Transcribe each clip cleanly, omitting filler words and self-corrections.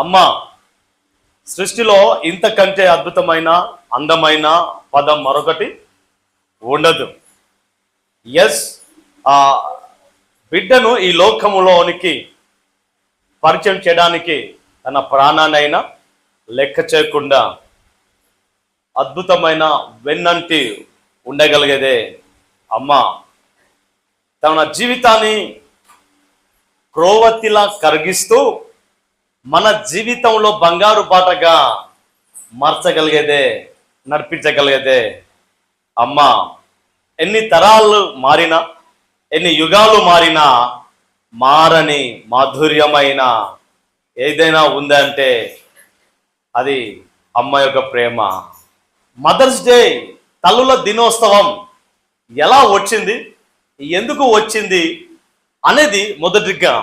అమ్మ సృష్టిలో ఇంతకంటే అద్భుతమైన అందమైన పదం మరొకటి ఉండదు. ఎస్, ఆ బిడ్డను ఈ లోకములోనికి పరిచయం చేయడానికి తన ప్రాణాన్నైనా లెక్క చేయకుండా అద్భుతమైన వెన్నంటి ఉండగలిగేదే అమ్మ. తన జీవితాన్ని క్రోవతిలా కరిగిస్తూ మన జీవితంలో బంగారు బాటగా మార్చగలిగేదే, నడిపించగలిగేదే అమ్మ. ఎన్ని తరాలు మారినా, ఎన్ని యుగాలు మారినా మారని మాధుర్యమైన ఏదైనా ఉందంటే అది అమ్మ యొక్క ప్రేమ. మదర్స్ డే, తల్లుల దినోత్సవం ఎలా వచ్చింది, ఎందుకు వచ్చింది అనేది మొదటిగా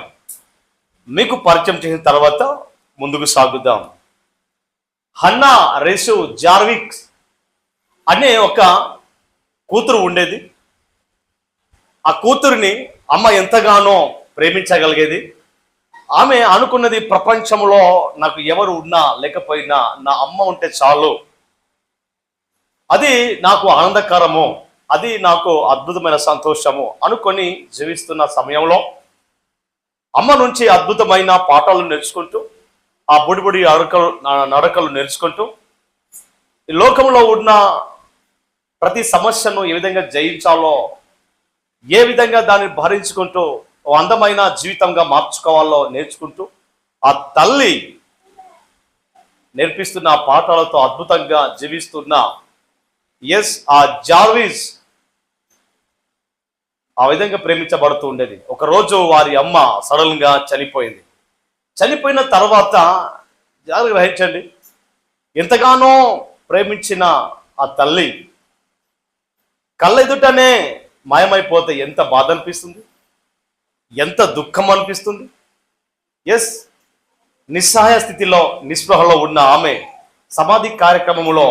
మీకు పరిచయం చేసిన తర్వాత ముందుకు సాగుదాం. హన్నా రేసు జార్విక్ అనే ఒక కూతురు ఉండేది. ఆ కూతురిని అమ్మ ఎంతగానో ప్రేమించగలిగేది. ఆమె అనుకున్నది, ప్రపంచంలో నాకు ఎవరు ఉన్నా లేకపోయినా నా అమ్మ ఉంటే చాలు, అది నాకు ఆనందకరము, అది నాకు అద్భుతమైన సంతోషము అనుకొని జీవిస్తున్న సమయంలో అమ్మ నుంచి అద్భుతమైన పాఠాలు నేర్చుకుంటూ, ఆ బుడిబుడి నడకలు నేర్చుకుంటూ, ఈ లోకంలో ఉన్న ప్రతి సమస్యను ఏ విధంగా జయించాలో, ఏ విధంగా దాన్ని భరించుకుంటూ అందమైన జీవితంగా మార్చుకోవాలో నేర్చుకుంటూ, ఆ తల్లి నేర్పిస్తున్న పాఠాలతో అద్భుతంగా జీవిస్తున్న ఆ జార్విస్ ఆ విధంగా ప్రేమించబడుతూ ఉండేది. ఒకరోజు వారి అమ్మ సడన్ గా చనిపోయింది. చనిపోయిన తర్వాత జాగ్రత్తగా గ్రహించండి, ఎంతగానో ప్రేమించిన ఆ తల్లి కళ్ళెదుటనే మాయమైపోతే ఎంత బాధ అనిపిస్తుంది, ఎంత దుఃఖం అనిపిస్తుంది. నిస్సహాయ స్థితిలో, నిస్పృహలో ఉన్న ఆమె సమాధి కార్యక్రమంలో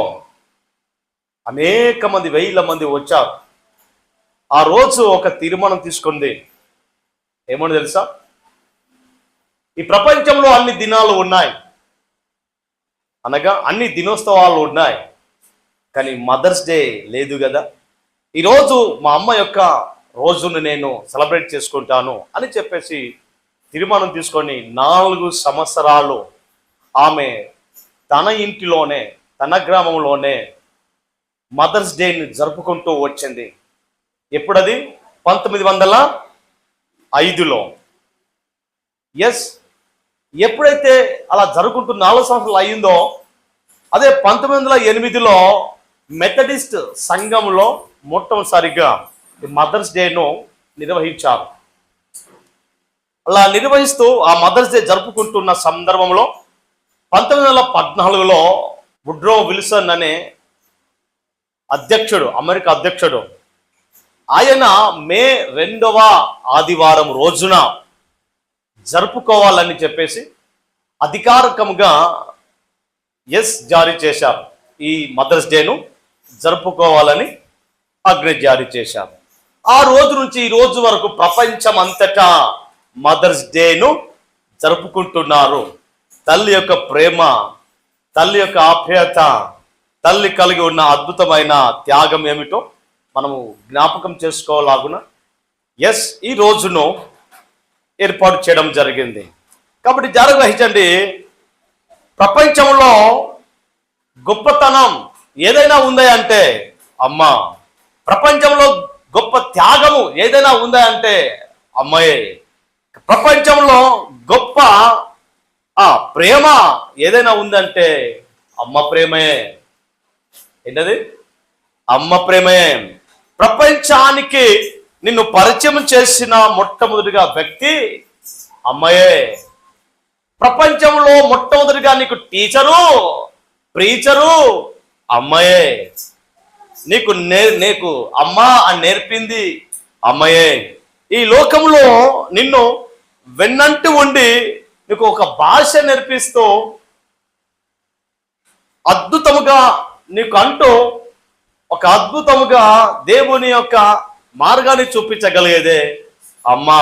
అనేక మంది, వేల మంది వచ్చారు. ఆ రోజు ఒక తీర్మానం తీసుకుంది. ఏమని తెలుసా? ఈ ప్రపంచంలో అన్ని దినాలు ఉన్నాయి, అనగా అన్ని దినోత్సవాలు ఉన్నాయి, కానీ మదర్స్ డే లేదు కదా. ఈరోజు మా అమ్మ యొక్క రోజును నేను సెలబ్రేట్ చేసుకుంటాను అని చెప్పేసి తీర్మానం తీసుకొని 4 సంవత్సరాలు ఆమె తన ఇంటిలోనే, తన గ్రామంలోనే మదర్స్ డేని జరుపుకుంటూ వచ్చింది. ఎప్పుడది? 1905లో. ఎప్పుడైతే అలా జరుపుకుంటూ 4 సంవత్సరాలు అయ్యిందో, అదే 1908లో మెథడిస్ట్ సంఘంలో మొట్టమొదటిసారిగా మదర్స్ డేను నిర్వహించారు. అలా నిర్వహిస్తూ ఆ మదర్స్ డే జరుపుకుంటున్న సందర్భంలో 1914లో వుడ్రో విల్సన్ అనే అధ్యక్షుడు, అమెరికా అధ్యక్షుడు, ఆయన మే 2వ ఆదివారం రోజున జరుపుకోవాలని చెప్పేసి అధికారికంగా జారీ చేశారు. ఈ మదర్స్ డేను జరుపుకోవాలని ఆజ్ఞ జారీ చేశారు. ఆ రోజు నుంచి ఈ రోజు వరకు ప్రపంచం అంతటా మదర్స్ డేను జరుపుకుంటున్నారు. తల్లి యొక్క ప్రేమ, తల్లి యొక్క ఆప్యాయత, తల్లి కలిగి ఉన్న అద్భుతమైన త్యాగం ఏమిటో మనము జ్ఞాపకం చేసుకోలాగున ఈ రోజును ఏర్పాటు చేయడం జరిగింది. కాబట్టి జాగ్రత్త వహించండి, ప్రపంచంలో గొప్పతనం ఏదైనా ఉందా అంటే అమ్మ. ప్రపంచంలో గొప్ప త్యాగము ఏదైనా ఉందా అంటే అమ్మయే. ప్రపంచంలో గొప్ప ప్రేమ ఏదైనా ఉందంటే అమ్మ ప్రేమే. ఏంటది? అమ్మ ప్రేమే. ప్రపంచానికి నిన్ను పరిచయం చేసిన మొట్టమొదటిగా వ్యక్తి అమ్మయే. ప్రపంచంలో మొట్టమొదటిగా నీకు టీచరు, ప్రీచరు అమ్మయే. నీకు అమ్మ అని నేర్పింది అమ్మయే. ఈ లోకంలో నిన్ను వెన్నంటి ఉండి నీకు ఒక భాష నేర్పిస్తూ అద్భుతముగా నీకు అంటూ ఒక అద్భుతముగా దేవుని యొక్క మార్గాన్ని చూపించగలిగేదే అమ్మా.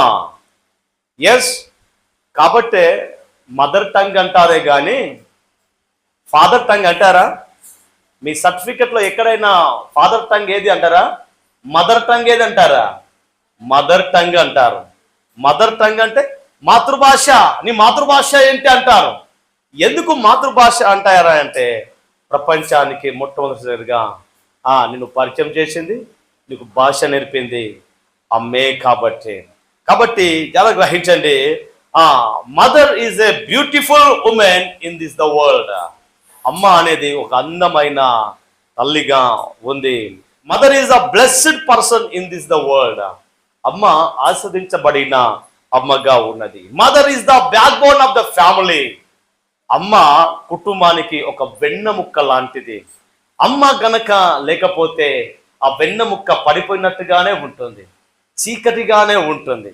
కాబట్టే మదర్ టంగ్ అంటారే కానీ ఫాదర్ టంగ్ అంటారా? మీ సర్టిఫికెట్లో ఎక్కడైనా ఫాదర్ టంగ్ ఏది అంటారా? మదర్ టంగ్ ఏది అంటారా? మదర్ టంగ్ అంటారు. మదర్ టంగ్ అంటే మాతృభాష. నీ మాతృభాష ఏంటి అంటారు. ఎందుకు మాతృభాష అంటారా అంటే ప్రపంచానికి మొట్టమొదటిసారిగా నిన్ను పరిచయం చేసింది, నీకు భాష నేర్పింది అమ్మే కాబట్టి చాలా గ్రహించండి. Mother is a beautiful women in this the world. అమ్మ అనేది ఒక అందమైన తల్లిగా ఉంది. Mother is a blessed person in this the world. అమ్మ ఆస్వాదించబడిన అమ్మగా ఉన్నది. Mother is the back bone of the family. అమ్మ కుటుంబానికి ఒక వెన్నెముక్క లాంటిది. అమ్మ గనక లేకపోతే ఆ వెన్నెముక్క పడిపోయినట్టుగానే ఉంటుంది, చీకటిగానే ఉంటుంది.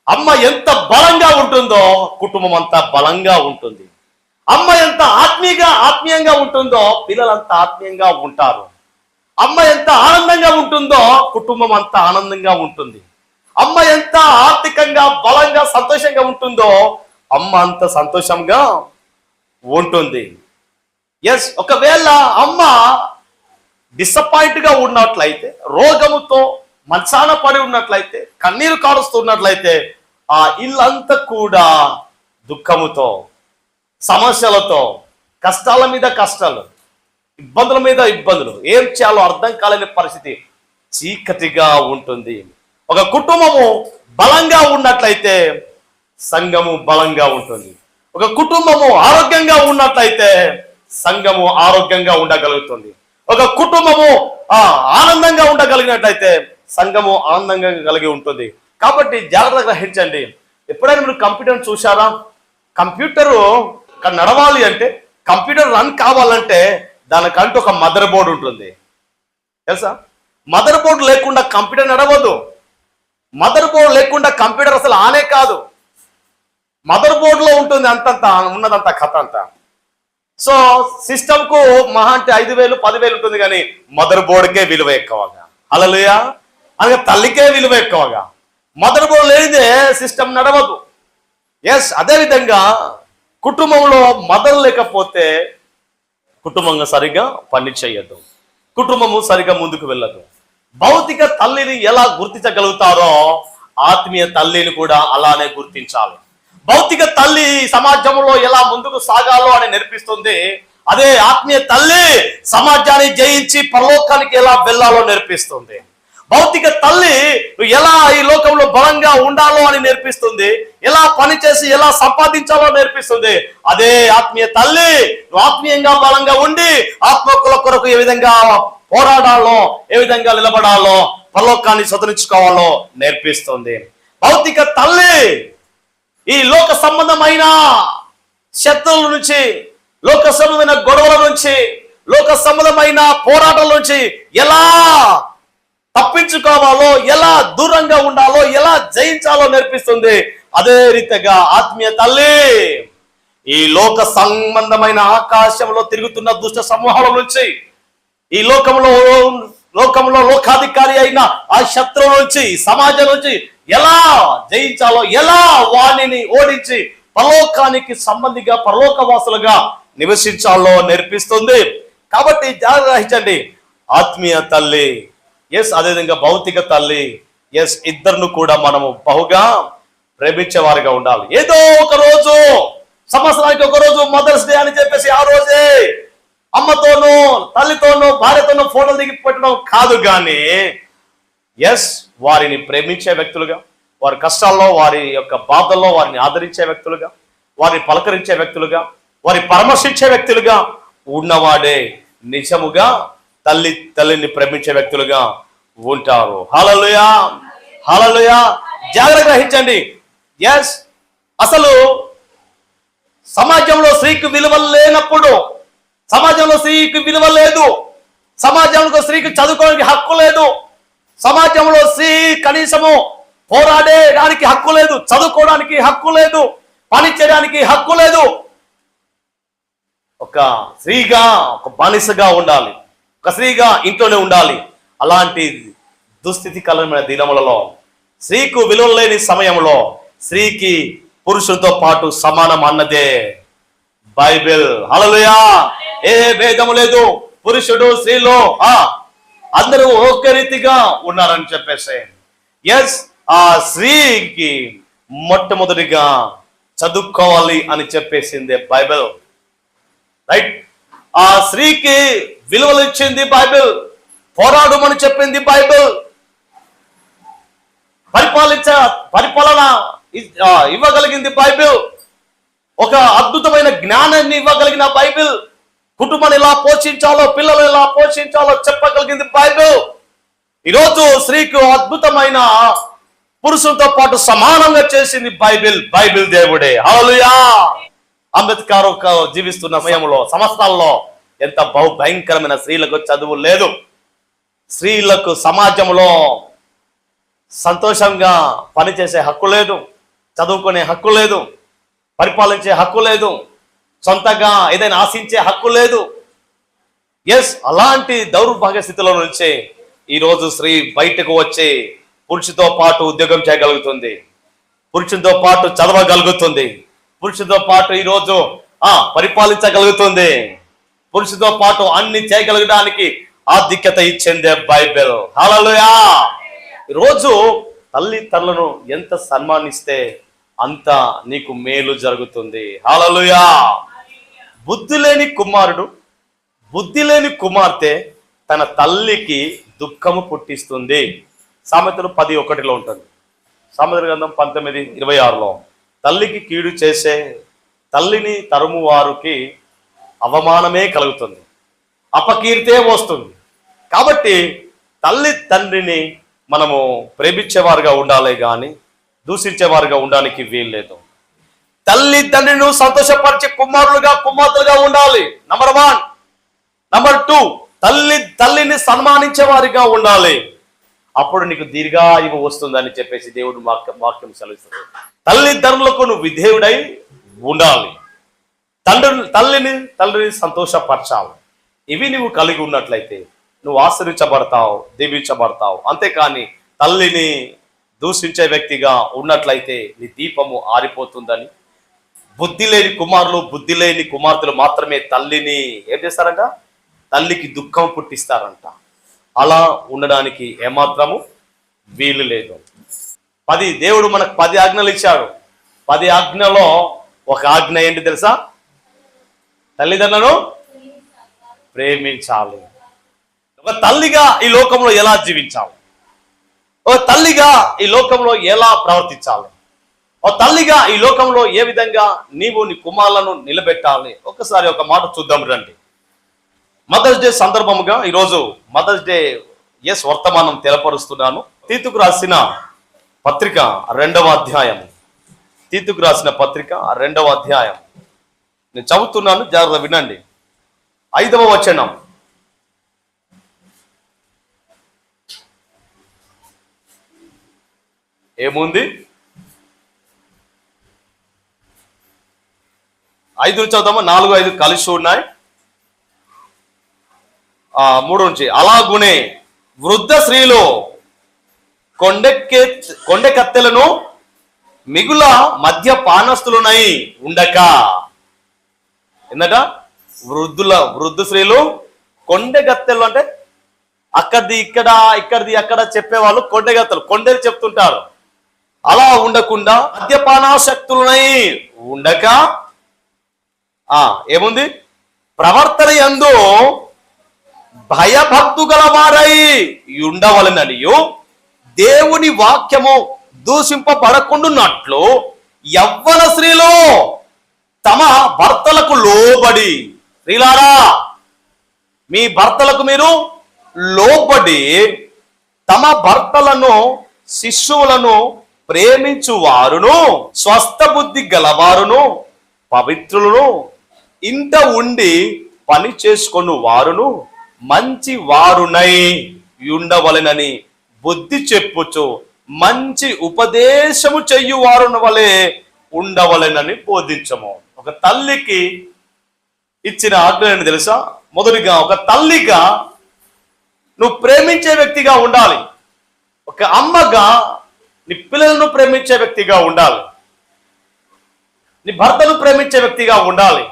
అమ్మ ఎంత బలంగా ఉంటుందో కుటుంబం అంతా బలంగా ఉంటుంది. అమ్మ ఎంత ఆత్మీయంగా ఉంటుందో పిల్లలంతా ఆత్మీయంగా ఉంటారు. అమ్మ ఎంత ఆనందంగా ఉంటుందో కుటుంబం అంతా ఆనందంగా ఉంటుంది. అమ్మ ఎంత ఆర్థికంగా బలంగా సంతోషంగా ఉంటుందో అమ్మ అంత సంతోషంగా ఉంటుంది. ఎస్, ఒకవేళ అమ్మ డిసప్పాయింట్గా ఉన్నట్లయితే, రోగముతో మంచాన పడి ఉన్నట్లయితే, కన్నీరు కారుస్తున్నట్లయితే ఆ ఇల్లంతా కూడా దుఃఖముతో, సమస్యలతో, కష్టాల మీద కష్టాలు, ఇబ్బందుల మీద ఇబ్బందులు, ఏం చేయాలో అర్థం కాలేని పరిస్థితి, చీకటిగా ఉంటుంది. ఒక కుటుంబము బలంగా ఉన్నట్లయితే సంఘము బలంగా ఉంటుంది. ఒక కుటుంబము ఆరోగ్యంగా ఉన్నట్లయితే సంఘము ఆరోగ్యంగా ఉండగలుగుతుంది. ఒక కుటుంబము ఆనందంగా ఉండగలిగినట్లయితే సంఘము ఆనందంగా కలిగి ఉంటుంది. కాబట్టి జాగ్రత్తగా గ్రహించండి. ఎప్పుడైనా మీరు కంప్యూటర్ చూసారా? కంప్యూటరు నడవాలి అంటే, కంప్యూటర్ రన్ కావాలంటే దానికంటూ ఒక మదర్ బోర్డు ఉంటుంది, తెలుసా? మదర్ బోర్డు లేకుండా కంప్యూటర్ నడవదు. మదర్ బోర్డు లేకుండా కంప్యూటర్ అసలు ఆనే కాదు. మదర్ బోర్డులో ఉంటుంది ఉన్నదంతా కథ అంతా. సో సిస్టమ్కు మహా అంటే 5,000 10,000 ఉంటుంది, కానీ మదర్ బోర్డుకే విలువ ఎక్కువగా. హల్లెలూయా. అలాగే తల్లికే విలువ ఎక్కువగా. మదర్ బోర్డు లేనిదే సిస్టమ్ నడవదు. ఎస్, అదేవిధంగా కుటుంబంలో మదర్ లేకపోతే కుటుంబంగా సరిగ్గా పని చేయదు, కుటుంబము సరిగ్గా ముందుకు వెళ్ళదు. భౌతిక తల్లిని ఎలా గుర్తించగలుగుతారో ఆత్మీయ తల్లిని కూడా అలానే గుర్తించాలి. భౌతిక తల్లి సమాజంలో ఎలా ముందుకు సాగాలో అని నేర్పిస్తుంది. అదే ఆత్మీయ తల్లి సమాజాన్ని జయించి పరలోకానికి ఎలా వెళ్ళాలో నేర్పిస్తుంది. భౌతిక తల్లి ఎలా ఈ లోకంలో బలంగా ఉండాలో అని నేర్పిస్తుంది. ఎలా పనిచేసి ఎలా సంపాదించాలో నేర్పిస్తుంది. అదే ఆత్మీయ తల్లి ఆత్మీయంగా బలంగా ఉండి ఆత్మకుల కొరకు ఏ విధంగా పోరాడాలో, ఏ విధంగా నిలబడాలో, పరలోకాన్ని స్వతంత్రించుకోవాలో నేర్పిస్తుంది. భౌతిక తల్లి ఈ లోక సంబంధమైన శత్రువుల నుంచి, లోక సంబంధమైన గొడవల నుంచి, లోక సంబంధమైన పోరాటాల నుంచి ఎలా తప్పించుకోవాలో, ఎలా దూరంగా ఉండాలో, ఎలా జయించాలో నేర్పిస్తుంది. అదే రీతిగా ఆత్మీయ తల్లి ఈ లోక సంబంధమైన ఆకాశంలో తిరుగుతున్న దుష్ట సమూహాల నుంచి, ఈ లోకంలో లోకాధికారి అయిన ఆ శత్రువు నుంచి, సమాజం నుంచి ఎలా జయించాలో, ఎలా వాణిని ఓడించి పరలోకానికి సంబంధిగా పరలోకవాసులుగా నివసించాలో నేర్పిస్తుంది. కాబట్టి జాగ్రత్త వహించండి. ఆత్మీయ తల్లి, ఎస్, అదేవిధంగా భౌతిక తల్లి, ఎస్, ఇద్దరును కూడా మనము బహుగా ప్రేమించేవారిగా ఉండాలి. ఏదో ఒక రోజు, సంవత్సరానికి ఒక రోజు మదర్స్ డే అని చెప్పేసి ఆ రోజే అమ్మతోనూ తల్లితోనూ భార్యతోనూ ఫోటోలు దిగి పెట్టడం కాదు, కానీ ఎస్, వారిని ప్రేమించే వ్యక్తులుగా, వారి కష్టాల్లో, వారి యొక్క బాధల్లో వారిని ఆదరించే వ్యక్తులుగా, వారిని పలకరించే వ్యక్తులుగా, వారి పరామర్శించే వ్యక్తులుగా ఉన్నవాడే నిజముగా తల్లిని ప్రేమించే వ్యక్తులుగా ఉంటారు. హల్లెలూయా, హల్లెలూయా. జాగ్రత్త గ్రహించండి. ఎస్, అసలు సమాజంలో స్త్రీకి విలువ లేనప్పుడు, సమాజంలో స్త్రీకి విలువ లేదు, సమాజంలో స్త్రీకి చదువుకోవడానికి హక్కు లేదు, సమాజంలో స్త్రీ కనీసము పోరాడేడానికి హక్కు లేదు, చదువుకోవడానికి హక్కు లేదు, పని చేయడానికి హక్కు లేదు. ఒక స్త్రీగా, ఒక బానిసగా ఉండాలి, ఒక స్త్రీగా ఇంట్లోనే ఉండాలి. అలాంటి దుస్థితి కలమైన దినములలో, స్త్రీకు విలువ లేని సమయంలో, స్త్రీకి పురుషులతో పాటు సమానం అన్నదే బైబిల్. హల్లెలూయా. ఏ భేదము లేదు, పురుషుడు స్త్రీలో అందరూ ఒకే రీతిగా ఉన్నారని చెప్పేసి. ఎస్, ఆ స్త్రీకి మొట్టమొదటిగా చదువుకోవాలి అని చెప్పేసింది బైబిల్. రైట్. ఆ స్త్రీకి విలువలు ఇచ్చింది బైబిల్. పోరాడమని చెప్పింది బైబిల్. పరిపాలన ఇవ్వగలిగింది బైబిల్. ఒక అద్భుతమైన జ్ఞానాన్ని ఇవ్వగలిగిన బైబిల్. కుటుంబాన్ని ఎలా పోషించాలో, పిల్లలు ఎలా పోషించాలో చెప్పగలిగింది బైబిల్. ఈరోజు స్త్రీకి అద్భుతమైన పురుషులతో పాటు సమానంగా చేసింది బైబిల్. బైబిల్ దేవుడే. హల్లెలూయా. అంబేద్కర్ జీవిస్తున్న సమయంలో, సంవత్సరాల్లో ఎంత భయంకరమైన స్త్రీలకు చదువు లేదు. స్త్రీలకు సమాజంలో సంతోషంగా పనిచేసే హక్కు లేదు, చదువుకునే హక్కు లేదు, పరిపాలించే హక్కు లేదు, సొంతంగా ఏదైనా ఆశించే హక్కు లేదు. ఎస్, అలాంటి దౌర్భాగ్య స్థితిలో నుంచే ఈరోజు స్త్రీ బయటకు వచ్చి పురుషుతో పాటు ఉద్యోగం చేయగలుగుతుంది, పురుషునితో పాటు చదవగలుగుతుంది, పురుషునితో పాటు ఈరోజు పరిపాలించగలుగుతుంది, పురుషునితో పాటు అన్ని చేయగలగడానికి ఆధిక్యత ఇచ్చిందే బైబిల్. హల్లెలూయా. ఈరోజు తల్లిదండ్రులను ఎంత సన్మానిస్తే అంత నీకు మేలు జరుగుతుంది. హల్లెలూయా. బుద్ధి లేని కుమారుడు, బుద్ధి లేని కుమార్తె తన తల్లికి దుఃఖము పుట్టిస్తుంది. సామెతలు 10:1 ఉంటుంది. సామెతల గ్రంథం 19:26 తల్లికి కీడు చేసే తల్లిని తరుము వారికి అవమానమే కలుగుతుంది, అపకీర్తే వస్తుంది. కాబట్టి తల్లి తండ్రిని మనము ప్రేమించేవారుగా ఉండాలి కానీ దూషించేవారుగా ఉండడానికి వీల్లేదు. తల్లి తండ్రిని సంతోషపరిచే కుమారులుగా కుమార్తెలుగా ఉండాలి. నంబర్ 1. నంబర్ 2, తల్లిని సన్మానించే వారిగా ఉండాలి. అప్పుడు నీకు దీర్ఘాయువు వస్తుందని చెప్పేసి దేవుడు వాక్యం సెలవిస్తుంది. తల్లిదండ్రులకు నువ్వు విధేయుడై ఉండాలి. తండ్రిని సంతోషపరచాలి. ఇవి నువ్వు కలిగి ఉన్నట్లయితే నువ్వు ఆశ్రయించబడతావు, దీవించబడతావు. అంతేకాని తల్లిని దూషించే వ్యక్తిగా ఉన్నట్లయితే నీ దీపము ఆరిపోతుందని. బుద్ధి లేని కుమారులు, బుద్ధి లేని కుమార్తెలు మాత్రమే తల్లిని ఏం చేస్తారంట? తల్లికి దుఃఖం పుట్టిస్తారంట. అలా ఉండడానికి ఏమాత్రము వీలు లేదు. దేవుడు మనకు 10 ఆజ్ఞలు ఇచ్చాడు. 10 ఆజ్ఞలో ఒక ఆజ్ఞ ఏంటి తెలుసా? తల్లిదండ్రులను ప్రేమించాలి. ఒక తల్లిగా ఈ లోకంలో ఎలా జీవించాలి, ఒక తల్లిగా ఈ లోకంలో ఎలా ప్రవర్తించాలి, ఒక తల్లిగా ఈ లోకంలో ఏ విధంగా నీవు నీ కుమారులను నిలబెట్టాలి. ఒకసారి ఒక మాట చూద్దాం రండి. మదర్స్ డే సందర్భముగా ఈరోజు మదర్స్ డే వర్తమానం తెలపరుస్తున్నాను. తీతుకు రాసిన పత్రిక 2వ అధ్యాయం. తీతుకు రాసిన పత్రిక 2వ అధ్యాయం నేను చదువుతున్నాను, జాగ్రత్త వినండి. 5వ వచనం. ఏముంది? 5 చదువుతామా? 4, 5 కలిసి ఉన్నాయి. 3 నుంచి. అలాగునే వృద్ధ స్త్రీలు కొండెకత్తెలను మిగుల మధ్య పానస్తులునై ఉండక. ఏందట? వృద్ధ స్త్రీలు కొండెగత్తెలు అంటే అక్కడిది ఇక్కడ, ఇక్కడిది అక్కడ చెప్పేవాళ్ళు కొండెగత్తెలు, కొండలు చెప్తుంటారు. అలా ఉండకుండా మద్యపానాసక్తులనై ఉండక ఏముంది? ప్రవర్తన యందు భయభక్తు గలవారై ఉండవలననియు దేవుని వాక్యము దూషింపబడకుండున్నట్లు యవ్వన స్త్రీలు తమ భర్తలకు లోబడి. స్త్రీలారా, మీ భర్తలకు మీరు లోబడి తమ భర్తలను, శిశువులను ప్రేమించువారును, స్వస్థ బుద్ధి గలవారును, పవిత్రులను, ఇంట ఉండి పని చేసుకొను వారును, మంచి వారునై ఉండవలెనని బుద్ధి చెప్పుచు మంచి ఉపదేశము చెయ్యువారు వలె ఉండవలెనని బోధించము. ఒక తల్లికి ఇచ్చిన ఆజ్ఞ ఏంటి తెలుసా? మొదటిగా ఒక తల్లిగా నువ్వు ప్రేమించే వ్యక్తిగా ఉండాలి. ఒక అమ్మగా నీ పిల్లలను ప్రేమించే వ్యక్తిగా ఉండాలి. నీ భర్తను ప్రేమించే వ్యక్తిగా ఉండాలి.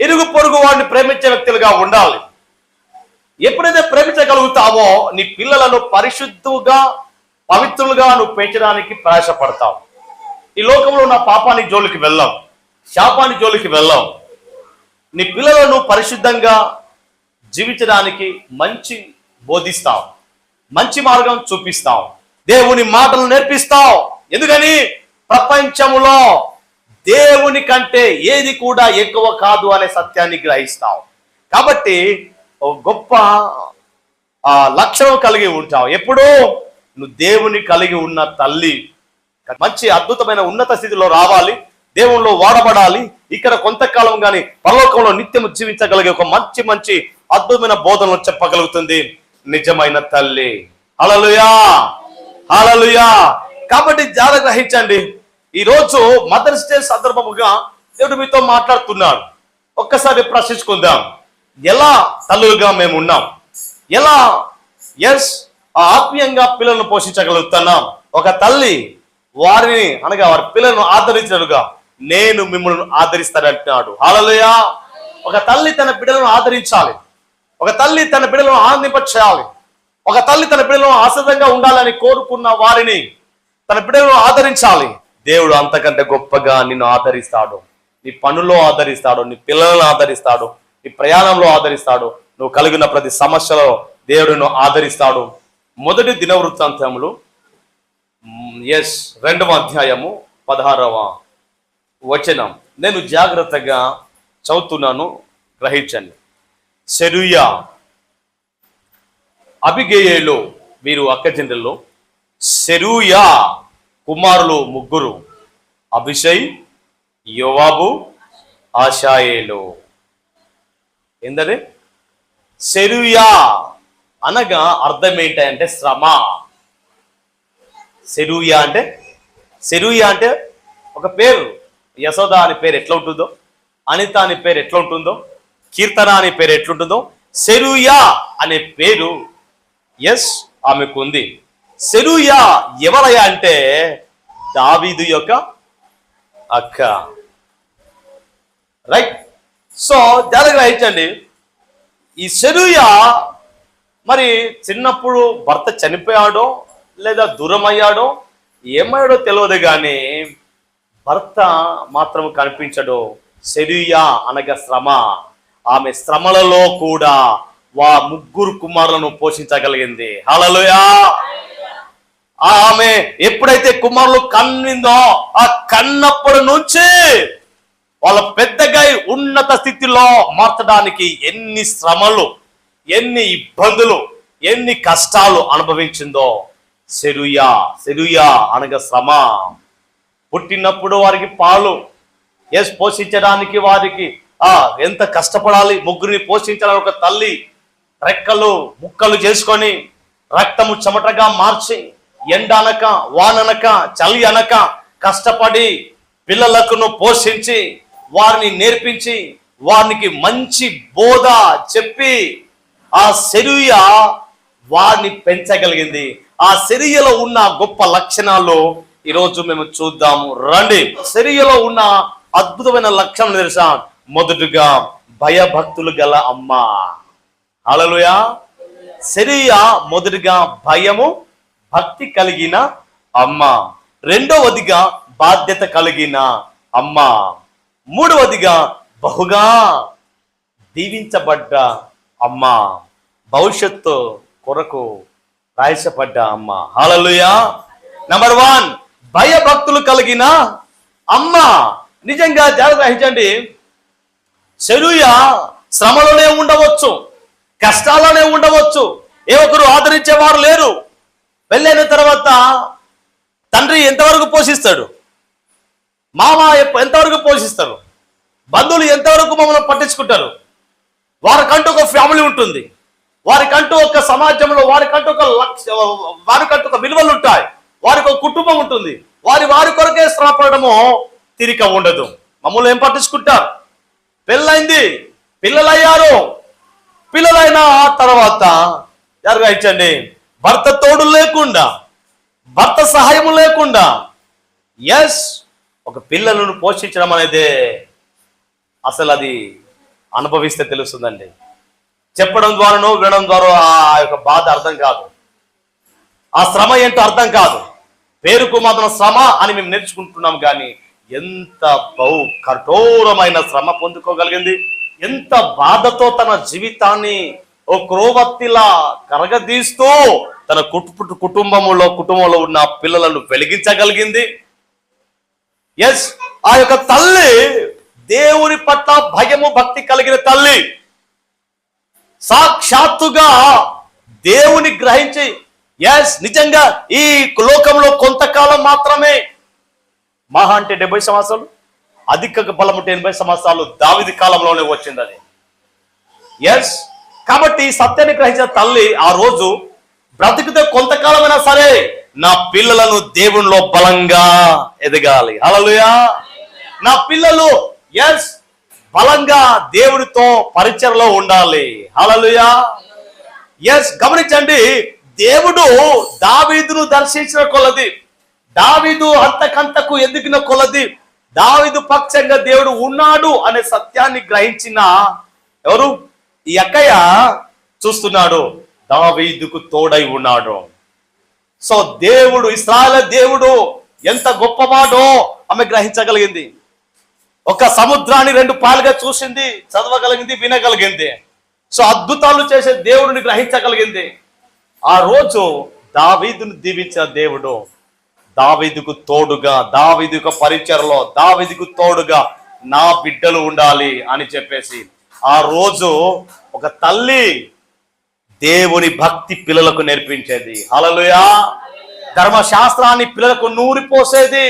ఇరుగు పొరుగు వాడిని ప్రేమించే వ్యక్తులుగా ఉండాలి. ఎప్పుడైతే ప్రేమించగలుగుతావో నీ పిల్లలను పరిశుద్ధుగా పవిత్రులుగా నువ్వు పెంచడానికి ప్రయాసపడతావు. ఈ లోకంలో ఉన్న పాపానికి జోలికి వెళ్ళాం, శాపానికి జోలికి వెళ్ళాం. నీ పిల్లలను పరిశుద్ధంగా జీవించడానికి మంచి బోధిస్తావు, మంచి మార్గం చూపిస్తావు, దేవుని మాటలు నేర్పిస్తావు. ఎందుకని ప్రపంచములో దేవుని కంటే ఏది కూడా ఎక్కువ కాదు అనే సత్యాన్ని గ్రహిస్తావు. కాబట్టి గొప్ప లక్షణం కలిగి ఉంటావు. ఎప్పుడూ నువ్వు దేవుని కలిగి ఉన్న తల్లి మంచి అద్భుతమైన ఉన్నత స్థితిలో రావాలి, దేవునిలో వాడబడాలి. ఇక్కడ కొంతకాలం కానీ పరలోకంలో నిత్యం జీవించగలిగే ఒక మంచి మంచి అద్భుతమైన బోధనలు చెప్పగలుగుతుంది నిజమైన తల్లి. హల్లెలూయా, హల్లెలూయా. కాబట్టి జాగ్రత్త గ్రహించండి. ఈరోజు మదర్స్ డే సందర్భముగా దేవుడు మీతో మాట్లాడుతున్నాడు. ఒక్కసారి ప్రశ్నించుకుందాం, ఎలా తల్లులుగా మేము ఉన్నాం, ఎలా ఆత్మీయంగా పిల్లలను పోషించగలుగుతున్నాం. ఒక తల్లి వారిని అనగా వారి పిల్లలను ఆదరించినట్టుగా నేను మిమ్మల్ని ఆదరిస్తానంటున్నాడు. హల్లెలూయా. ఒక తల్లి తన బిడ్డలను ఆదరించాలి, ఒక తల్లి తన బిడ్డలను ఆనందింపచేయాలి, ఒక తల్లి తన బిడ్డలను ఆశ్రదంగా ఉండాలని కోరుకున్న వారిని తన బిడ్డలను ఆదరించాలి. దేవుడు అంతకంటే గొప్పగా నిన్ను ఆదరిస్తాడు. నీ పనుల్లో ఆదరిస్తాడు, నీ పిల్లలను ఆదరిస్తాడు, నీ ప్రయాణంలో ఆదరిస్తాడు, నువ్వు కలిగిన ప్రతి సమస్యలో దేవుడిని ఆదరిస్తాడు. మొదటి దినవృత్తాంతములు 2వ అధ్యాయము 16వ వచనం నేను జాగ్రత్తగా చదువుతున్నాను, గ్రహించండి. సెరూయా, అబిగెయేలు వీరు అక్కచెల్లెళ్ళు. సెరూయా కుమారులు ముగ్గురు, అభిషై, యోవాబు, ఆషాయేలు. ఏంటది? సెరూయా అనగా అర్థం ఏంటంటే శ్రమ. సెరూయా అంటే ఒక పేరు. యశోద అని పేరు ఎట్లా ఉంటుందో, అనిత అని పేరు ఎట్లా ఉంటుందో, కీర్తన అనే పేరు ఎట్లుంటుందో, సెరూయా అనే పేరు ఆమెకు ఉంది. సెరూయా ఎవరయ్యా అంటే దావీదు యొక్క అక్క. రైట్. సో జాగ్రత్తగా గ్రహించండి. ఈ సెరూయా మరి చిన్నప్పుడు భర్త చనిపోయాడో లేదా దూరం అయ్యాడో ఏమయ్యాడో తెలియదు, కానీ భర్త మాత్రం కనిపించడు. సెరూయా అనగా శ్రమ. ఆమె శ్రమలలో కూడా ముగ్గురు కుమారులను పోషించగలిగింది. హల్లెలూయా. ఆమె ఎప్పుడైతే కుమారులు కన్నిందో ఆ కన్నప్పటి నుంచి వాళ్ళ పెద్దగా ఉన్నత స్థితిలో మార్చడానికి ఎన్ని శ్రమలు, ఎన్ని ఇబ్బందులు, ఎన్ని కష్టాలు అనుభవించిందో. సెరూయా అనగా శ్రమ. పుట్టినప్పుడు వారికి పాలు పోషించడానికి వారికి ఎంత కష్టపడాలి. ముగ్గురిని పోషించాలని ఒక తల్లి రెక్కలు ముక్కలు చేసుకొని రక్తము చెమటగా మార్చి ఎండ అనక వాననక చలి అనక కష్టపడి పిల్లలకు పోషించి వారిని నేర్పించి వారికి మంచి బోధ చెప్పి ఆ సెరూయా వారిని పెంచగలిగింది. ఆ సెరూయాలో ఉన్న గొప్ప లక్షణాలు ఈరోజు మేము చూద్దాము రండి. సెరూయాలో ఉన్న అద్భుతమైన లక్షణం తెలుసా? మొదటగా భయభక్తులు గల అమ్మ. హల్లెలూయా. సెరూయా మొదటిగా భయము భక్తి కలిగిన అమ్మ. రెండవదిగా బాధ్యత కలిగిన అమ్మ. మూడవదిగా బహుగా దీవించబడ్డ అమ్మ. భవిష్యత్తు కొరకు ప్రయాసపడ్డ అమ్మ. హల్లెలూయా. నంబర్ 1 భయభక్తులు కలిగిన అమ్మ. నిజంగా జాగ్రత్త వహించండి. సెరూయా శ్రమలోనే ఉండవచ్చు, కష్టాలనే ఉండవచ్చు, ఏ ఒక్కరు ఆదరించేవారు లేరు. పెళ్ళైన తర్వాత తండ్రి ఎంతవరకు పోషిస్తాడు, మామ ఎంతవరకు పోషిస్తారు, బంధువులు ఎంతవరకు మమ్మల్ని పట్టించుకుంటారు. వారికంటూ ఒక ఫ్యామిలీ ఉంటుంది, వారికంటూ ఒక సమాజంలో వారికంటూ ఒక విలువలు ఉంటాయి, వారికి ఒక కుటుంబం ఉంటుంది. వారి కొరకే శ్రమపడము తీరిక ఉండదు. మమ్మల్ని ఏం పట్టించుకుంటారు? పెళ్ళైంది, పిల్లలయ్యారు, పిల్లలైన తర్వాత గ్రహించండి, భర్త తోడు లేకుండా, భర్త సహాయం లేకుండా ఒక పిల్లలను పోషించడం అనేది అసలు అది అనుభవిస్తే తెలుస్తుందండి. చెప్పడం ద్వారానో వినడం ద్వారా ఆ యొక్క బాధ అర్థం కాదు, ఆ శ్రమ ఏంటో అర్థం కాదు. పేరుకు మాత్రం శ్రమ అని మేము నేర్చుకుంటున్నాం, కానీ ఎంత బహు కఠోరమైన శ్రమ పొందుకోగలిగింది, ఎంత బాధతో తన జీవితాన్ని ఓ క్రోవత్తిలా కరగదీస్తూ తన కుటుంబంలో ఉన్న పిల్లలను వెలిగించగలిగింది. ఎస్, ఆ యొక్క తల్లి దేవుని పట్ల భయము భక్తి కలిగిన తల్లి, సాక్షాత్తుగా దేవుని గ్రహించి, ఎస్ నిజంగా ఈ లోకంలో కొంతకాలం మాత్రమే, మహా అంటే 70 సంవత్సరాలు, అధిక బలం ఉంటే 80 సంవత్సరాలు దావీదు కాలంలోనే వచ్చింది అది. ఎస్, కాబట్టి ఈ సత్యాన్ని గ్రహించిన తల్లి ఆ రోజు బ్రతికితే కొంతకాలమైనా సరే నా పిల్లలను దేవునిలో బలంగా ఎదగాలి. హల్లెలూయా. నా పిల్లలు ఎస్ బలంగా దేవుడితో పరిచయలో ఉండాలి. హల్లెలూయా. ఎస్, గమనించండి, దేవుడు దావీదును దర్శించిన కొలది, దావీదు అంతకంతకు ఎదిగిన కొలది, దావీదు పక్షంగా దేవుడు ఉన్నాడు అనే సత్యాన్ని గ్రహించిన ఎవరు? ఈ అక్కయ్య చూస్తున్నాడు, దావీదుకు తోడై ఉన్నాడు. సో దేవుడు, ఇశ్రాయేలు దేవుడు ఎంత గొప్పవాడో ఆమె గ్రహించగలిగింది. ఒక సముద్రాన్ని 2 పాలుగా చూసింది, చదవగలిగింది, వినగలిగింది. సో అద్భుతాలు చేసే దేవుడిని గ్రహించగలిగింది. ఆ రోజు దావీదును దీవించిన దేవుడు దావీదుకు తోడుగా, దావీదు యొక్క పరిచయలో దావీదుకు తోడుగా నా బిడ్డలు ఉండాలి అని చెప్పేసి ఆ రోజు ఒక తల్లి దేవుని భక్తి పిల్లలకు నేర్పించేది. హల్లెలూయా. ధర్మశాస్త్రాన్ని పిల్లలకు నూరిపోసేది,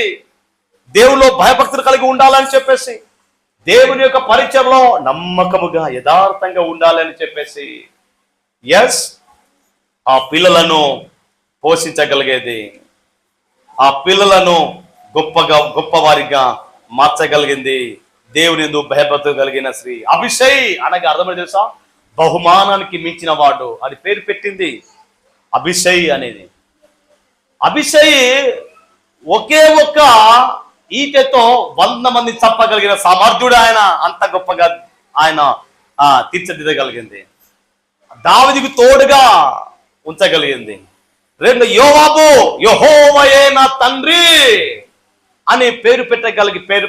దేవునిలో భయభక్తులు కలిగి ఉండాలని చెప్పేసి, దేవుని యొక్క పరిచయలో నమ్మకముగా యథార్థంగా ఉండాలని చెప్పేసి, ఎస్ ఆ పిల్లలను పోషించగలిగేది, ఆ పిల్లలను గొప్పవారిగా మార్చగలిగింది దేవుని యందు భయభక్తులు కలిగిన స్త్రీ. అభిషయ్ అనగా అర్థమని తెలుసా? బహుమానానికి మించిన వాడు అని పేరు పెట్టింది అభిషయ్ అనేది. అభిషయ్ ఒకే ఒక్క ఈటెతో 100 మంది చంపగలిగిన సామర్థ్యుడు ఆయన. అంత గొప్పగా ఆయన తీర్చిదిద్దగలిగింది, దావీదుకు తోడుగా ఉంచగలిగింది. 2 యోవాబు, యెహోవాయే నా తండ్రి అని పేరు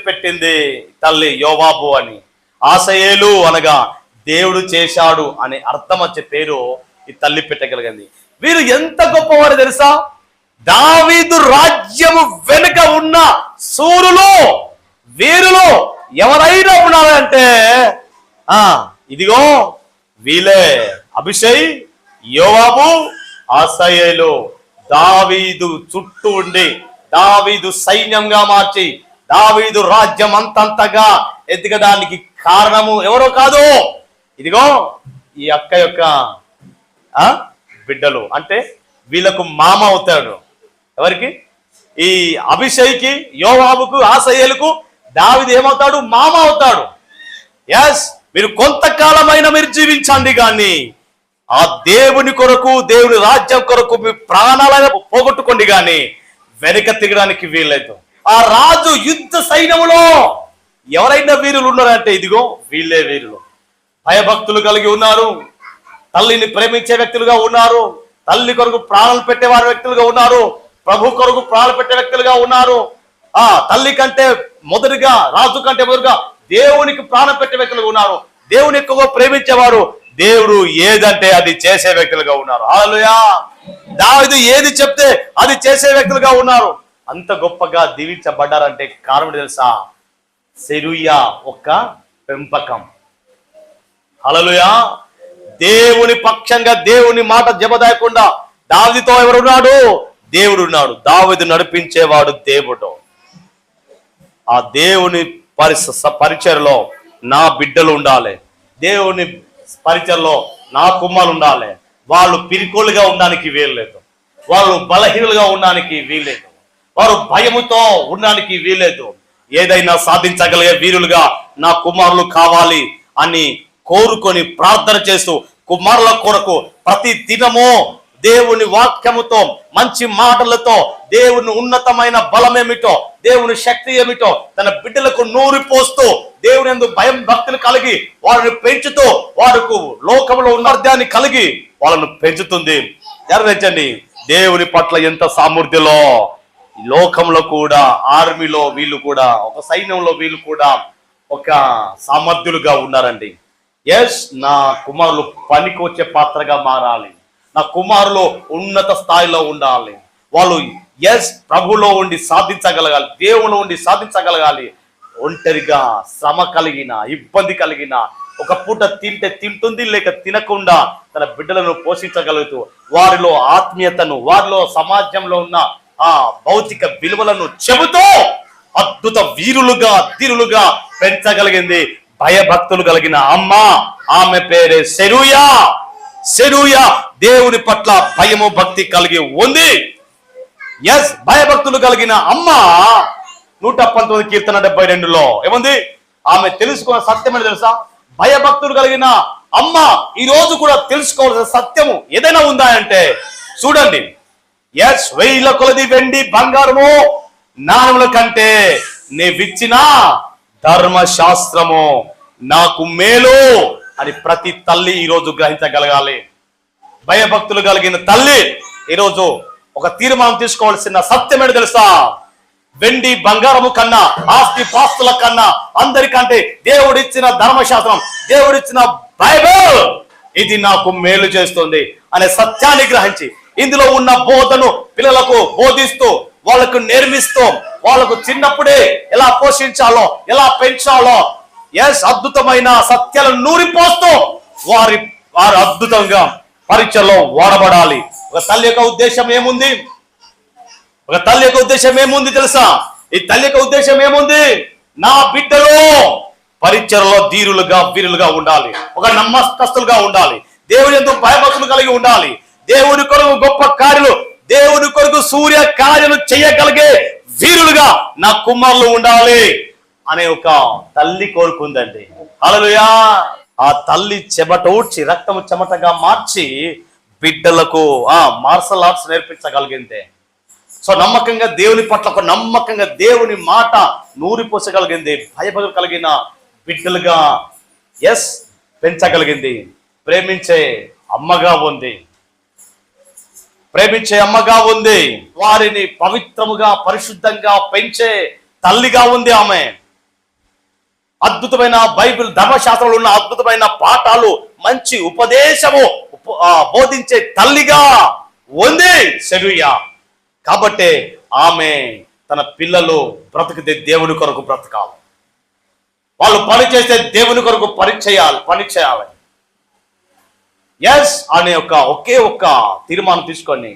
పెట్టింది తల్లి యోవాబు అని. ఆసయేలు అనగా దేవుడు చేశాడు అనే అర్థం వచ్చే పేరు ఈ తల్లి పెట్టగలిగింది. వీరు ఎంత గొప్పవారు తెలుసా? దావీదు రాజ్యము వెనుక ఉన్న సూరులు, వీరులు ఎవరైనా ఉన్నారంటే ఇదిగో వీలే, అభిషయ్, యోవాబు, ఆసయేలు. దావీదు చుట్టూ ఉండి దావీదు సైన్యంగా మార్చి దావీదు రాజ్యం అంతంతగా ఎదగడానికి కారణము ఎవరో కాదు, ఇదిగో ఈ అక్క యొక్క బిడ్డలు. అంటే వీళ్ళకు మామ అవుతాడు. ఎవరికి? ఈ అభిషేక్కి, యోవాబుకు, ఆసయేలుకు దావీదు ఏమవుతాడు? మామ అవుతాడు. ఎస్, మీరు కొంతకాలమైన మీరు జీవించండి, కానీ ఆ దేవుని కొరకు, దేవుని రాజ్యం కొరకు మీ ప్రాణాలను పోగొట్టుకోండి, కానీ వెనక తిరగడానికి వీల్లేదు. ఆ రాజు యుద్ధ సైన్యములో ఎవరైనా వీరులు ఉన్నారంటే ఇదిగో వీళ్ళే వీరులు. భయభక్తులు కలిగి ఉన్నారు, తల్లిని ప్రేమించే వ్యక్తులుగా ఉన్నారు, తల్లి కొరకు ప్రాణాలు పెట్టేవారి వ్యక్తులుగా ఉన్నారు, ప్రభు కొరకు ప్రాణాలు పెట్టే వ్యక్తులుగా ఉన్నారు. తల్లి కంటే మొదటిగా, రాజు కంటే మొదటిగా దేవునికి ప్రాణం పెట్టే వ్యక్తులుగా ఉన్నారు. దేవుని ఎక్కువగా ప్రేమించేవారు, దేవుడు ఏదంటే అది చేసే వ్యక్తులుగా ఉన్నారు. హల్లెలూయా. దావీదు ఏది చెప్తే అది చేసే వ్యక్తులుగా ఉన్నారు. అంత గొప్పగా దీవించబడ్డారంటే కారణం తెలుసా? సెరూయా ఒక పెంపకం. హల్లెలూయా. దేవుని పక్షంగా, దేవుని మాట జబదాయకుండా దావీదుతో ఎవరున్నాడు? దేవుడు ఉన్నాడు. దావీదు నడిపించేవాడు దేవుడు. ఆ దేవుని పరిచయలో నా బిడ్డలు ఉండాలి, దేవుని పరిచయలో నా కుమారులు ఉండాలి. వాళ్ళు పిరికోలుగా ఉండడానికి వీల్లేదు, వాళ్ళు బలహీనులుగా ఉండడానికి వీల్లేదు, వారు భయముతో ఉండడానికి వీల్లేదు. ఏదైనా సాధించగలిగే వీరులుగా నా కుమారులు కావాలి అని కోరుకొని ప్రార్థన చేస్తూ కుమారుల కొరకు ప్రతి దినము దేవుని వాక్యముతో, మంచి మాటలతో, దేవుని ఉన్నతమైన బలమేమిటో, దేవుని శక్తి ఏమిటో తన బిడ్డలకు నూరిపోస్తూ, దేవుని యందు భయం భక్తులు కలిగి వాళ్ళని పెంచుతూ, వారికి లోకంలో ఉన్నర్ధ్యాన్ని కలిగి వాళ్ళను పెంచుతుంది. నెరవేర్చండి. దేవుని పట్ల ఎంత సామర్థ్యలో లోకంలో కూడా, ఆర్మీలో వీళ్ళు కూడా, ఒక సైన్యంలో వీళ్ళు కూడా ఒక సామర్థ్యులుగా ఉన్నారండి. ఎస్, నా కుమారులు పనికి వచ్చే పాత్రగా మారాలి, నా కుమారులు ఉన్నత స్థాయిలో ఉండాలి, వాళ్ళు ఎస్ ప్రభులో ఉండి సాధించగలగాలి, దేవులో ఉండి సాధించగలగాలి. ఒంటరిగా శ్రమ కలిగిన, ఇబ్బంది కలిగిన, ఒక పూట తింటే తింటుంది, లేక తినకుండా తన బిడ్డలను పోషించగలుగుతూ, వారిలో ఆత్మీయతను, వారిలో సమాజంలో ఉన్న భౌతిక విలువలను చెబుతూ అద్భుత వీరులుగా, ధీరులుగా పెంచగలిగింది భయభక్తులు కలిగిన అమ్మ. ఆమె పేరే సెరూయా. సెరూయా దేవుని పట్ల భయము భక్తి కలిగి ఉంది. ఎస్, భయభక్తులు కలిగిన అమ్మ 119 కీర్తన 72లో ఏముంది? ఆమె తెలుసుకున్న సత్యం ఏంటి తెలుసా? భయభక్తులు కలిగిన అమ్మ ఈ రోజు కూడా తెలుసుకోవాల్సిన సత్యము ఏదైనా ఉందా అంటే చూడండి. ఎస్, 1000 కొలది వెండి బంగారము నాణముల కంటే నీవిచ్చిన ధర్మశాస్త్రము నాకు మేలు అని ప్రతి తల్లి ఈరోజు గ్రహించగలగాలి. భయభక్తులు కలిగిన తల్లి ఈరోజు ఒక తీర్మానం తీసుకోవాల్సిన సత్యం ఏంటి తెలుసా? వెండి బంగారము కన్నా, ఆస్తి పాస్తుల కన్నా, అందరికంటే దేవుడిచ్చిన ధర్మశాస్త్రం, దేవుడిచ్చిన బైబిల్ ఇది నాకు మేలు చేస్తుంది అనే సత్యాన్ని గ్రహించి, ఇందులో ఉన్న బోధను పిల్లలకు బోధిస్తూ, వాళ్ళకు నేర్మిస్తూ, వాళ్ళకు చిన్నప్పుడే ఎలా పోషించాలో, ఎలా పెంచాలో, ఎస్ అద్భుతమైన సత్యాలను నూరిపోస్తూ వారు అద్భుతంగా పరీక్షలో వాడబడాలి. ఒక తల్లి యొక్క ఉద్దేశం ఏముంది? ఒక తల్లి యొక్క ఉద్దేశం ఏముంది తెలుసా? ఈ తల్లి యొక్క ఉద్దేశం ఏముంది? నా బిడ్డలు పరీక్షలలో ధీరులుగా, వీరులుగా ఉండాలి, ఒక నమ్మకస్తులుగా ఉండాలి, దేవుని యందు భయభక్తులు కలిగి ఉండాలి, దేవుని కొరకు గొప్ప కార్యాలు, దేవుని కొరకు సూర్య కార్యాలు చేయగలిగే వీరులుగా నా కుమారులు ఉండాలి అనే ఒక తల్లి కోరుకుందండి. హల్లెలూయా. ఆ తల్లి చెమట ఊడ్చి రక్తము చెమటగా మార్చి బిడ్డలకు మార్షల్ ఆర్ట్స్ నేర్పించగలిగిందే. సో నమ్మకంగా దేవుని పట్ల, ఒక నమ్మకంగా దేవుని మాట నూరిపోసగలిగింది, భయభక్తులు కలిగిన బిడ్డలుగా ఎస్ పెంచగలిగింది. ప్రేమించే అమ్మగా ఉంది, ప్రేమించే అమ్మగా ఉంది, వారిని పవిత్రముగా, పరిశుద్ధంగా పెంచే తల్లిగా ఉంది ఆమె. అద్భుతమైన బైబిల్ ధర్మశాస్త్రంలో ఉన్న అద్భుతమైన పాఠాలు, మంచి ఉపదేశము బోధించే తల్లిగా ఉంది సెరూయా. కాబట్టి ఆమె తన పిల్లలు బ్రతికితే దేవుని కొరకు బ్రతకాలి, వాళ్ళు పని చేస్తే దేవుని కొరకు పని చేయాలి. ఎస్ అనే ఒకే ఒక్క తీర్మానం తీసుకొని,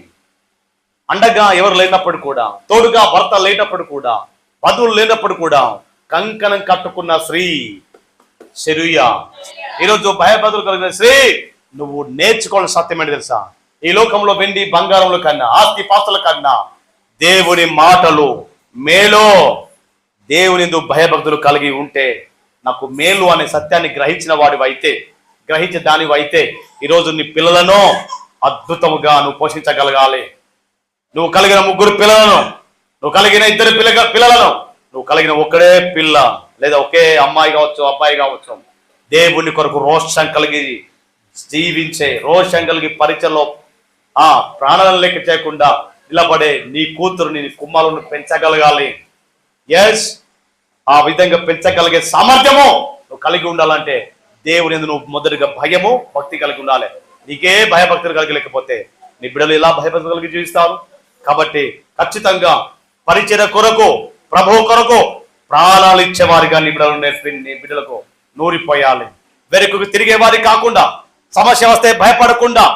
అండగా ఎవరు లేనప్పుడు కూడా, తోడుగా భర్త లేనప్పుడు కూడా, బంధువులు లేనప్పుడు కూడా కంకణం కట్టుకున్న స్త్రీ సెరూయా. ఈరోజు భయభక్తులు కలిగిన స్త్రీ, నువ్వు నేర్చుకోవాలని సత్యం ఏంటి తెలుసా? ఈ లోకంలో వెండి బంగారముల కన్నా, ఆస్తి పాస్తుల కన్నా దేవుని మాటలు మేలు. దేవుని భయభక్తులు కలిగి ఉంటే నాకు మేలు అనే సత్యాన్ని గ్రహించిన వాడివైతే, గ్రహించే దానివైతే ఈరోజు నీ పిల్లలను అద్భుతముగా నువ్వు పోషించగలగాలి. నువ్వు కలిగిన 3 పిల్లలను, నువ్వు కలిగిన 2 పిల్లలను, నువ్వు కలిగిన ఒక్కడే పిల్ల లేదా ఒకే అమ్మాయి కావచ్చు, అబ్బాయి కావచ్చు, దేవుని కొరకు రోషం కలిగి జీవించే, రోషం కలిగి పరీక్షలో ప్రాణాలను లెక్క చేయకుండా నిలబడే నీ కూతురుని, నీ కుమారుని పెంచగలగాలి. ఎస్, ఆ విధంగా పెంచగలిగే సామర్థ్యము నువ్వు కలిగి ఉండాలంటే దేవుని యందు నువ్వు మొదటిగా భయము భక్తి కలిగి ఉండాలి. నీకే భయభక్తులు కలిగి లేకపోతే నీ బిడ్డలు ఎలా భయభక్తులు కలిగి జీవిస్తారు? కాబట్టి ఖచ్చితంగా పరిచయ కొరకు, ప్రభువు కొరకు ప్రాణాలు ఇచ్చేవారిగా నీ బిడ్డలకు నూరిపోయాలి. వెనుకకు తిరిగేవారి కాకుండా, సమస్య వస్తే భయపడకుండా,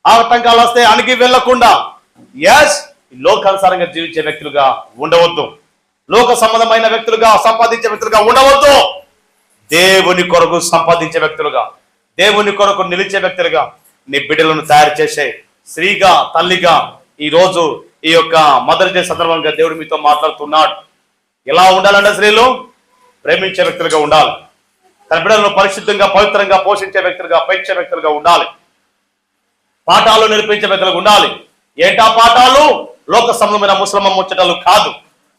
ఆటంకాలు వస్తే అణిగి వెళ్ళకుండా, ఎస్ లోకానుసారంగా జీవించే వ్యక్తులుగా ఉండవద్దు, లోక సంబంధమైన వ్యక్తులుగా, సంపాదించే వ్యక్తులుగా ఉండవద్దు. దేవుని కొరకు సంపాదించే వ్యక్తులుగా, దేవుని కొరకు నిలిచే వ్యక్తులుగా నీ బిడ్డలను తయారు చేసే స్త్రీగా, తల్లిగా ఈ రోజు ఈ యొక్క మదర్ డే సందర్భంగా దేవుడు మీతో మాట్లాడుతున్నాడు. ఎలా ఉండాలంటే స్త్రీలు ప్రేమించే వ్యక్తులుగా ఉండాలి, తన బిడ్డలను పరిశుద్ధంగా, పవిత్రంగా పోషించే వ్యక్తులుగా, పెంచే వ్యక్తులుగా ఉండాలి. పాఠాలు నేర్పించే వ్యక్తులకు ఉండాలి. ఏంటా పాఠాలు? లోక సంబంధమైన ముసలమ్మ ముచ్చటలు కాదు,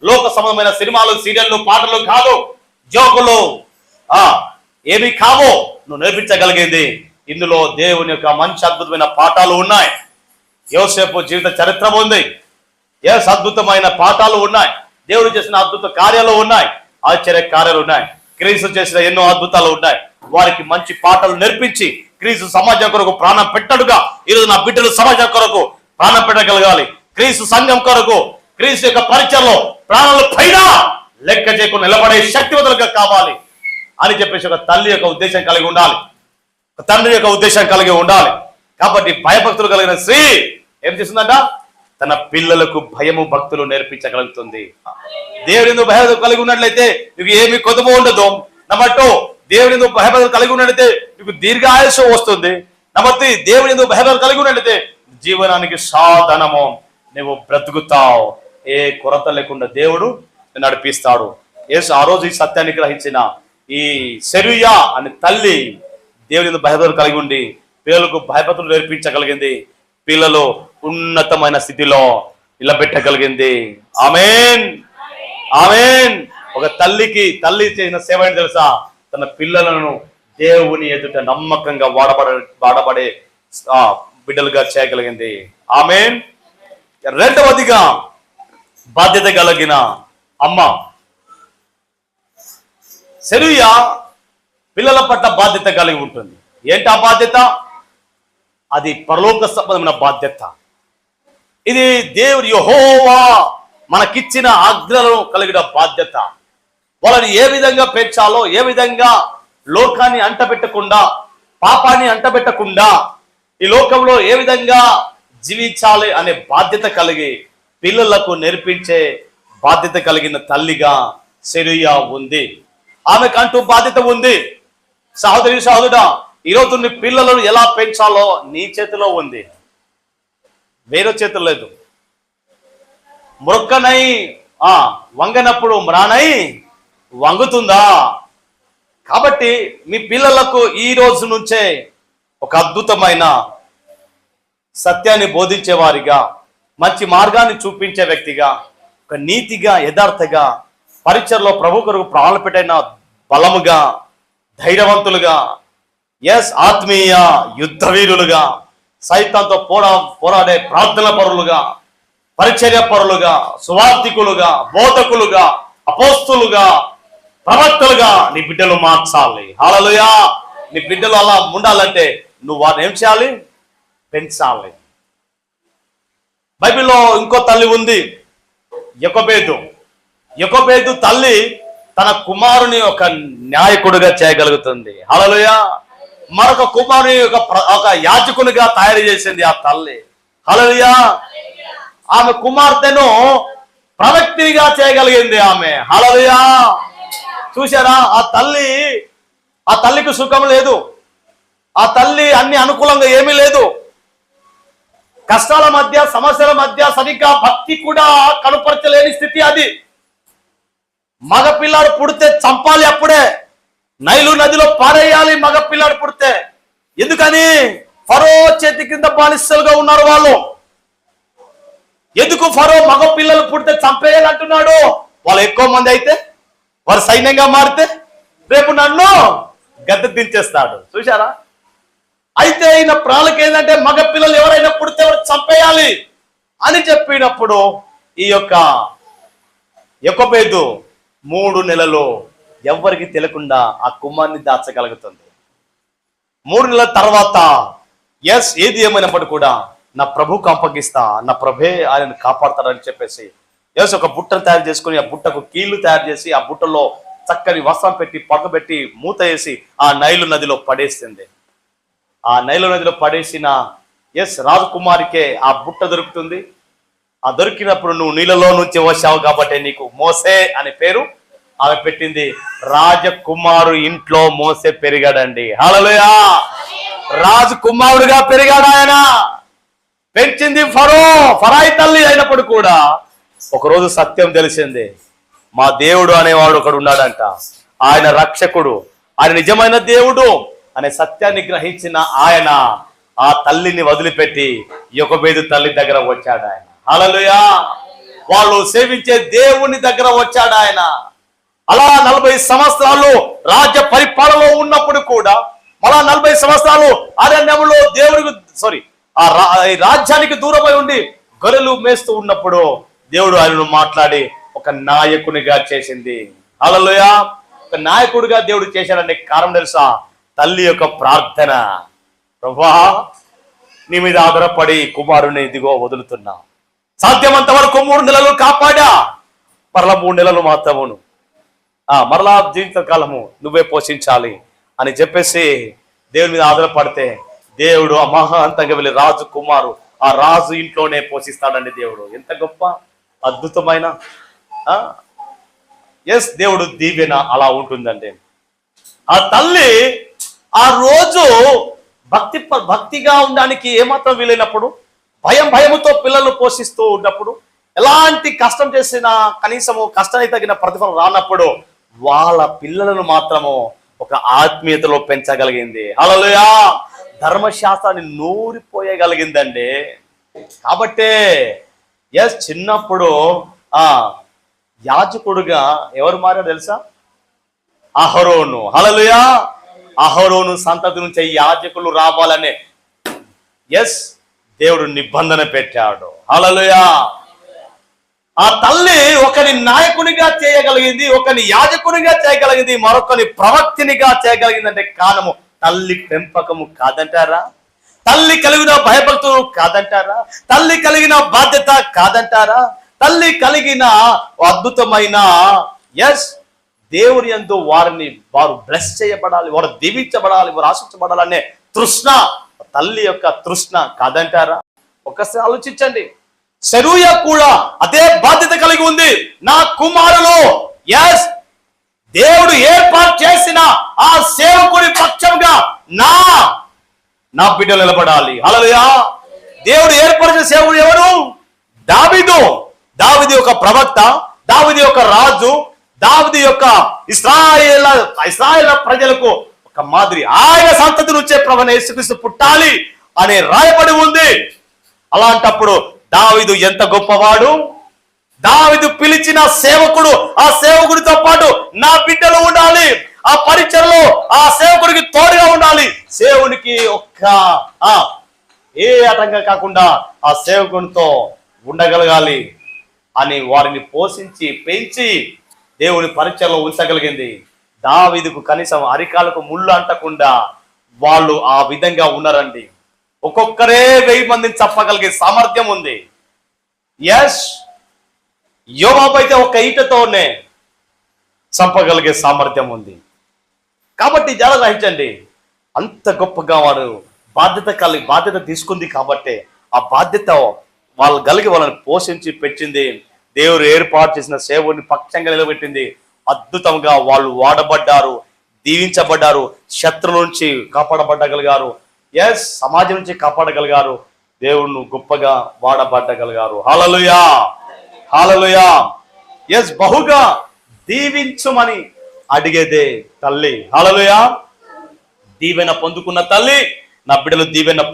లోక సంబంధమైన సినిమాలు, సీరియళ్ళు, పాటలు కాదు, జోకులు ఏవి కావో నువ్వు నేర్పించగలిగింది. ఇందులో దేవుని యొక్క మంచి అద్భుతమైన పాఠాలు ఉన్నాయి. యోసేపు జీవిత చరిత్ర ఉంది. అద్భుతమైన పాఠాలు ఉన్నాయి. దేవుడు చేసిన అద్భుత కార్యాలు ఉన్నాయి, ఆశ్చర్య కార్యాలు ఉన్నాయి. క్రీస్తు చేసిన ఎన్నో అద్భుతాలు ఉన్నాయి. వారికి మంచి పాఠాలు నేర్పించి క్రీస్తు సమాజం కొరకు ప్రాణం పెట్టడుగా ఈరోజు నా బిడ్డలు సమాజం కొరకు ప్రాణం పెట్టగలగాలి. క్రీస్తు సంఘం కొరకు, క్రీస్తు యొక్క పరిచయంలో ప్రాణాలు పైన లెక్క చేయకుండా నిలబడే శక్తివంతులుగా కావాలి అని చెప్పేసి ఒక తల్లి యొక్క ఉద్దేశం కలిగి ఉండాలి, ఒక తండ్రి యొక్క ఉద్దేశం కలిగి ఉండాలి. కాబట్టి భయభక్తులు కలిగిన స్త్రీ ఏం చేస్తుందంట? తన పిల్లలకు భయము భక్తులు నేర్పించగలుగుతుంది. దేవుని ఎందుకు భయభక్తులు కలిగి ఉన్నట్లయితే నీకు ఏమి కొదువు ఉండదు. నెంబర్ 2, దేవుని ఎందుకు భయభక్తులు కలిగి ఉన్నట్లయితే నీకు దీర్ఘాయుష వస్తుంది. నెంబర్ 3, దేవుని ఎందుకు భయభక్తులు కలిగి ఉన్నట్లయితే జీవనానికి సాధనము, నువ్వు బ్రతుకుతావు. ఏ కొరత లేకుండా దేవుడు నడిపిస్తాడు. ఆ రోజు ఈ సత్యాన్ని గ్రహించిన ఈ సెరుయా అనే తల్లి దేవుని భయభక్తులు కలిగి ఉండి పిల్లలకు భయభక్తులు నేర్పించగలిగింది. పిల్లలు ఉన్నతమైన స్థితిలో నిలబెట్టగలిగింది. ఆమేన్, ఆమేన్. ఒక తల్లి చేసిన సేవ ఏంటి తెలుసా? తన పిల్లలను దేవుని ఎదుట నమ్మకంగా వాడబడే బిడ్డలుగా చేయగలిగింది. ఆమేన్. రెండవదిగా బాధ్యత కలిగిన అమ్మ సెరుయా పిల్లల పట్ల బాధ్యత కలిగి ఉంటుంది. ఏంటి ఆ బాధ్యత? అది పరలోక సంబంధమైన బాధ్యత. ఇది దేవుడు యెహోవా మనకిచ్చిన ఆజ్ఞలను కలిగిన బాధ్యత. వాళ్ళని ఏ విధంగా పెంచాలో, ఏ విధంగా లోకాన్ని అంటబెట్టకుండా, పాపాన్ని అంటబెట్టకుండా ఈ లోకంలో ఏ విధంగా జీవించాలి అనే బాధ్యత కలిగి పిల్లలకు నేర్పించే బాధ్యత కలిగిన తల్లిగా సెరుయా ఉంది. ఆమెకంటూ బాధ్యత ఉంది. సహోదరి సహోదరుడా, ఈరోజు నీ పిల్లలను ఎలా పెంచాలో నీ చేతిలో ఉంది, వేరే చేతులు లేదు. మొక్కనై వంగనప్పుడు మ్రానై వంగుతుందా? కాబట్టి మీ పిల్లలకు ఈ రోజు నుంచే ఒక అద్భుతమైన సత్యాన్ని బోధించేవారిగా, మంచి మార్గాన్ని చూపించే వ్యక్తిగా, ఒక నీతిగా, యథార్థగా, పరిచయలో ప్రభు కొరకు ప్రాణాలు పెట్టైన బలముగా, ధైర్యవంతులుగా, ఆత్మీయ యుద్ధ వీరులుగా, సైతాంతో పోరాడే ప్రార్థన పరులుగా, పరిచర్య పరులుగా, సువార్థికులుగా, బోధకులుగా, అపోస్తులుగా, ప్రవక్తలుగా నీ బిడ్డలు మార్చాలి. హల్లెలూయా. నీ బిడ్డలు అలా ఉండాలంటే నువ్వు వారిని ఏం చేయాలి? పెంచాలి. బైబిల్లో ఇంకో తల్లి ఉంది, యొకోబేదు తల్లి తన కుమారుని ఒక న్యాయకుడిగా చేయగలుగుతుంది. హల్లెలూయా. మరొక కుమారుని ఒక యాజకునిగా తయారు చేసింది ఆ తల్లి. హల్లెలూయా. ఆమె కుమార్తెను ప్రవక్తిగా చేయగలిగింది ఆమె. హల్లెలూయా. చూసారా? ఆ తల్లికి సుఖం లేదు. ఆ తల్లి అన్ని అనుకూలంగా ఏమీ లేదు. కష్టాల మధ్య, సమస్యల మధ్య సరిగ్గా భక్తి కూడా కనుపరచలేని స్థితి అది. మగపిల్లాడు పుడితే చంపాలి, అప్పుడే నైలు నదిలో పారేయాలి మగపిల్లాడు పుడితే. ఎందుకని? ఫరో చేతి కింద బానిసలుగా ఉన్నారు వాళ్ళు. ఎందుకు ఫరో మగపిల్లలు పుడితే చంపేయాలంటున్నాడు? వాళ్ళు ఎక్కువ మంది అయితే, వారు సైన్యంగా మారితే రేపు నన్ను గద్దె దించేస్తాడు. చూశారా? అయితే ఈయన ప్రణాళిక ఏంటంటే మగపిల్లలు ఎవరైనా పుడితే ఎవరు చంపేయాలి అని చెప్పినప్పుడు ఈ యొకోబేదు 3 నెలలు ఎవరికి తెలియకుండా ఆ కుమార్ని దాచగలుగుతుంది. 3 నెలల తర్వాత ఏది ఏమైనప్పుడు కూడా నా ప్రభుకు అప్పగిస్తా, నా ప్రభే ఆయనను కాపాడతారని చెప్పేసి ఒక బుట్టను తయారు చేసుకుని ఆ బుట్టకు కీళ్లు తయారు చేసి ఆ బుట్టలో చక్కని వస్త్రం పెట్టి పగబెట్టి మూత వేసి ఆ నైలు నదిలో పడేసింది. ఆ నైలు నదిలో పడేసిన రాజకుమారికే ఆ బుట్ట దొరుకుతుంది. ఆ దొరికినప్పుడు నువ్వు నీళ్ళలో నుంచి వచ్చావు కాబట్టి నీకు మోసే అనే పేరు ఆమె పెట్టింది. రాజకుమారు ఇంట్లో మోసే పెరిగాడండి. హల్లెలూయా. రాజకుమారుడుగా పెరిగాడు ఆయన. పెంచింది ఫరాయి తల్లి అయినప్పుడు కూడా ఒకరోజు సత్యం తెలిసింది. మా దేవుడు అనేవాడు ఒకడు ఉన్నాడంట. ఆయన రక్షకుడు, ఆయన నిజమైన దేవుడు అనే సత్యాన్ని గ్రహించిన ఆయన ఆ తల్లిని వదిలిపెట్టి యొకోబేదు తల్లి దగ్గర వచ్చాడు ఆయన. హల్లెలూయా. వాళ్ళు సేవించే దేవుని దగ్గర వచ్చాడు ఆయన. అలా 40 సంవత్సరాలు రాజ్య పరిపాలనలో ఉన్నప్పుడు కూడా, మళ్ళా 40 సంవత్సరాలు అరణ్యంలో దేవుడికి రాజ్యానికి దూరమై ఉండి గొర్రెలు మేస్తూ ఉన్నప్పుడు దేవుడు ఆయనను మాట్లాడి ఒక నాయకునిగా చేసింది. హల్లెలూయా. ఒక నాయకుడిగా దేవుడు చేశాడంటే కారణం తెలుసా? తల్లి యొక్క ప్రార్థన. ప్రభువా, నీ మీద ఆధారపడి కుమారుని ఇదిగో వదులుతున్నా, సాధ్యమంత వరకు 3 నెలలు కాపాడా, మరలా 3 నెలలు మాత్రమును మరలా జీవిత కాలము నువ్వే పోషించాలి అని చెప్పేసి దేవుని మీద ఆధారపడితే దేవుడు అమహాంతంగా వెళ్ళి రాజు కుమారు ఆ రాజు ఇంట్లోనే పోషిస్తాడండి దేవుడు. ఎంత గొప్ప అద్భుతమైన దేవుడు దీవెన అలా ఉంటుందండి. ఆ తల్లి ఆ రోజు భక్తిగా ఉండడానికి ఏమాత్రం వీలైనప్పుడు, భయముతో పిల్లలు పోషిస్తూ ఉన్నప్పుడు, ఎలాంటి కష్టం చేసినా కనీసము కష్టానికి తగిన ప్రతిఫలం రానప్పుడు వాళ్ళ పిల్లలను మాత్రము ఒక ఆత్మీయతలో పెంచగలిగింది. హల్లెలూయా. ధర్మశాస్త్రాన్ని నూరిపోయగలిగిందండి. కాబట్టే చిన్నప్పుడు యాజకుడుగా ఎవరు మారారు తెలుసా? అహరోను. హల్లెలూయా. అహరోను సంతతి నుంచి యాజకులు రావాలనే దేవుడు నిబంధన పెట్టాడు. హల్లెలూయా. ఆ తల్లి ఒకని నాయకునిగా చేయగలిగింది, ఒకని యాజకునిగా చేయగలిగింది, మరొకని ప్రవక్తినిగా చేయగలిగింది. అంటే కారణము తల్లి పెంపకము కాదంటారా? తల్లి కలిగిన భయభక్తులు కాదంటారా? తల్లి కలిగిన బాధ్యత కాదంటారా? తల్లి కలిగిన అద్భుతమైన దేవుని యందు వారు బ్లెస్ చేయబడాలి, వారు దీవించబడాలి, వారు ఆశించబడాలనే తృష్ణ తల్లి యొక్క తృష్ణ కాదంటారా? ఒకసారి ఆలోచించండి. సెరూయా కూడా అదే బాధ్యత కలిగి ఉంది. నా కుమారులు దేవుడు ఏర్పాటు చేసిన ఆ సేవకుడి పక్షంగా నా బిడ్డలు నిలబడాలి. హల్లెలూయా. దేవుడు ఏర్పరిచిన సేవకుడు ఎవరు? దావీదు. దావీదు యొక్క ప్రవక్త, దావీదు యొక్క రాజు, దావీదు యొక్క ఇశ్రాయేల్ ప్రజలకు ఒక మాదిరి. ఆయన సంతతి నుంచే ప్రభువైన యేసుక్రీస్తు పుట్టాలి అనే రాయబడి ఉంది. అలాంటప్పుడు దావీదు ఎంత గొప్పవాడు! దావీదు పిలిచిన సేవకుడు, ఆ సేవకుడితో పాటు నా బిడ్డలు ఉండాలి, ఆ పరిచయలో ఆ సేవకుడికి తోడుగా ఉండాలి, సేవునికి ఏ ఆటంకం కాకుండా ఆ సేవకునితో ఉండగలగాలి అని వారిని పోషించి పెంచి దేవుని పరిచయలో ఉంచగలిగింది. దావీదుకు కనీసం అరికాలకు ముళ్ళు అంటకుండా వాళ్ళు ఆ విధంగా ఉన్నారండి. ఒక్కొక్కరే 1000 మందిని చంపగలిగే సామర్థ్యం ఉంది. యోవాబు అయితే ఒక ఈటతోనే చంపగలిగే సామర్థ్యం ఉంది. కాబట్టి జాగ్రత్త వహించండి. అంత గొప్పగా వారు బాధ్యత తీసుకుంది కాబట్టి ఆ బాధ్యత వాళ్ళు కలిగి వాళ్ళని పోషించి పెట్టింది. దేవుడు ఏర్పాటు చేసిన సేవకుని పక్షంగా నిలబెట్టింది. అద్భుతంగా వాళ్ళు వాడబడ్డారు, దీవించబడ్డారు, శత్రువుల నుంచి కాపాడబడ్డగలిగారు, సమాజం నుంచి కాపాడగలిగారు, దేవుణ్ణి గొప్పగా వాడబడ్డగలిగారు. హల్లెలూయా. హల్లెలూయా. బహుగా దీవించుమని అడిగేదే తల్లి. హల్లెలూయా. దీవెన పొందుకున్న తల్లి నా బిడ్డలు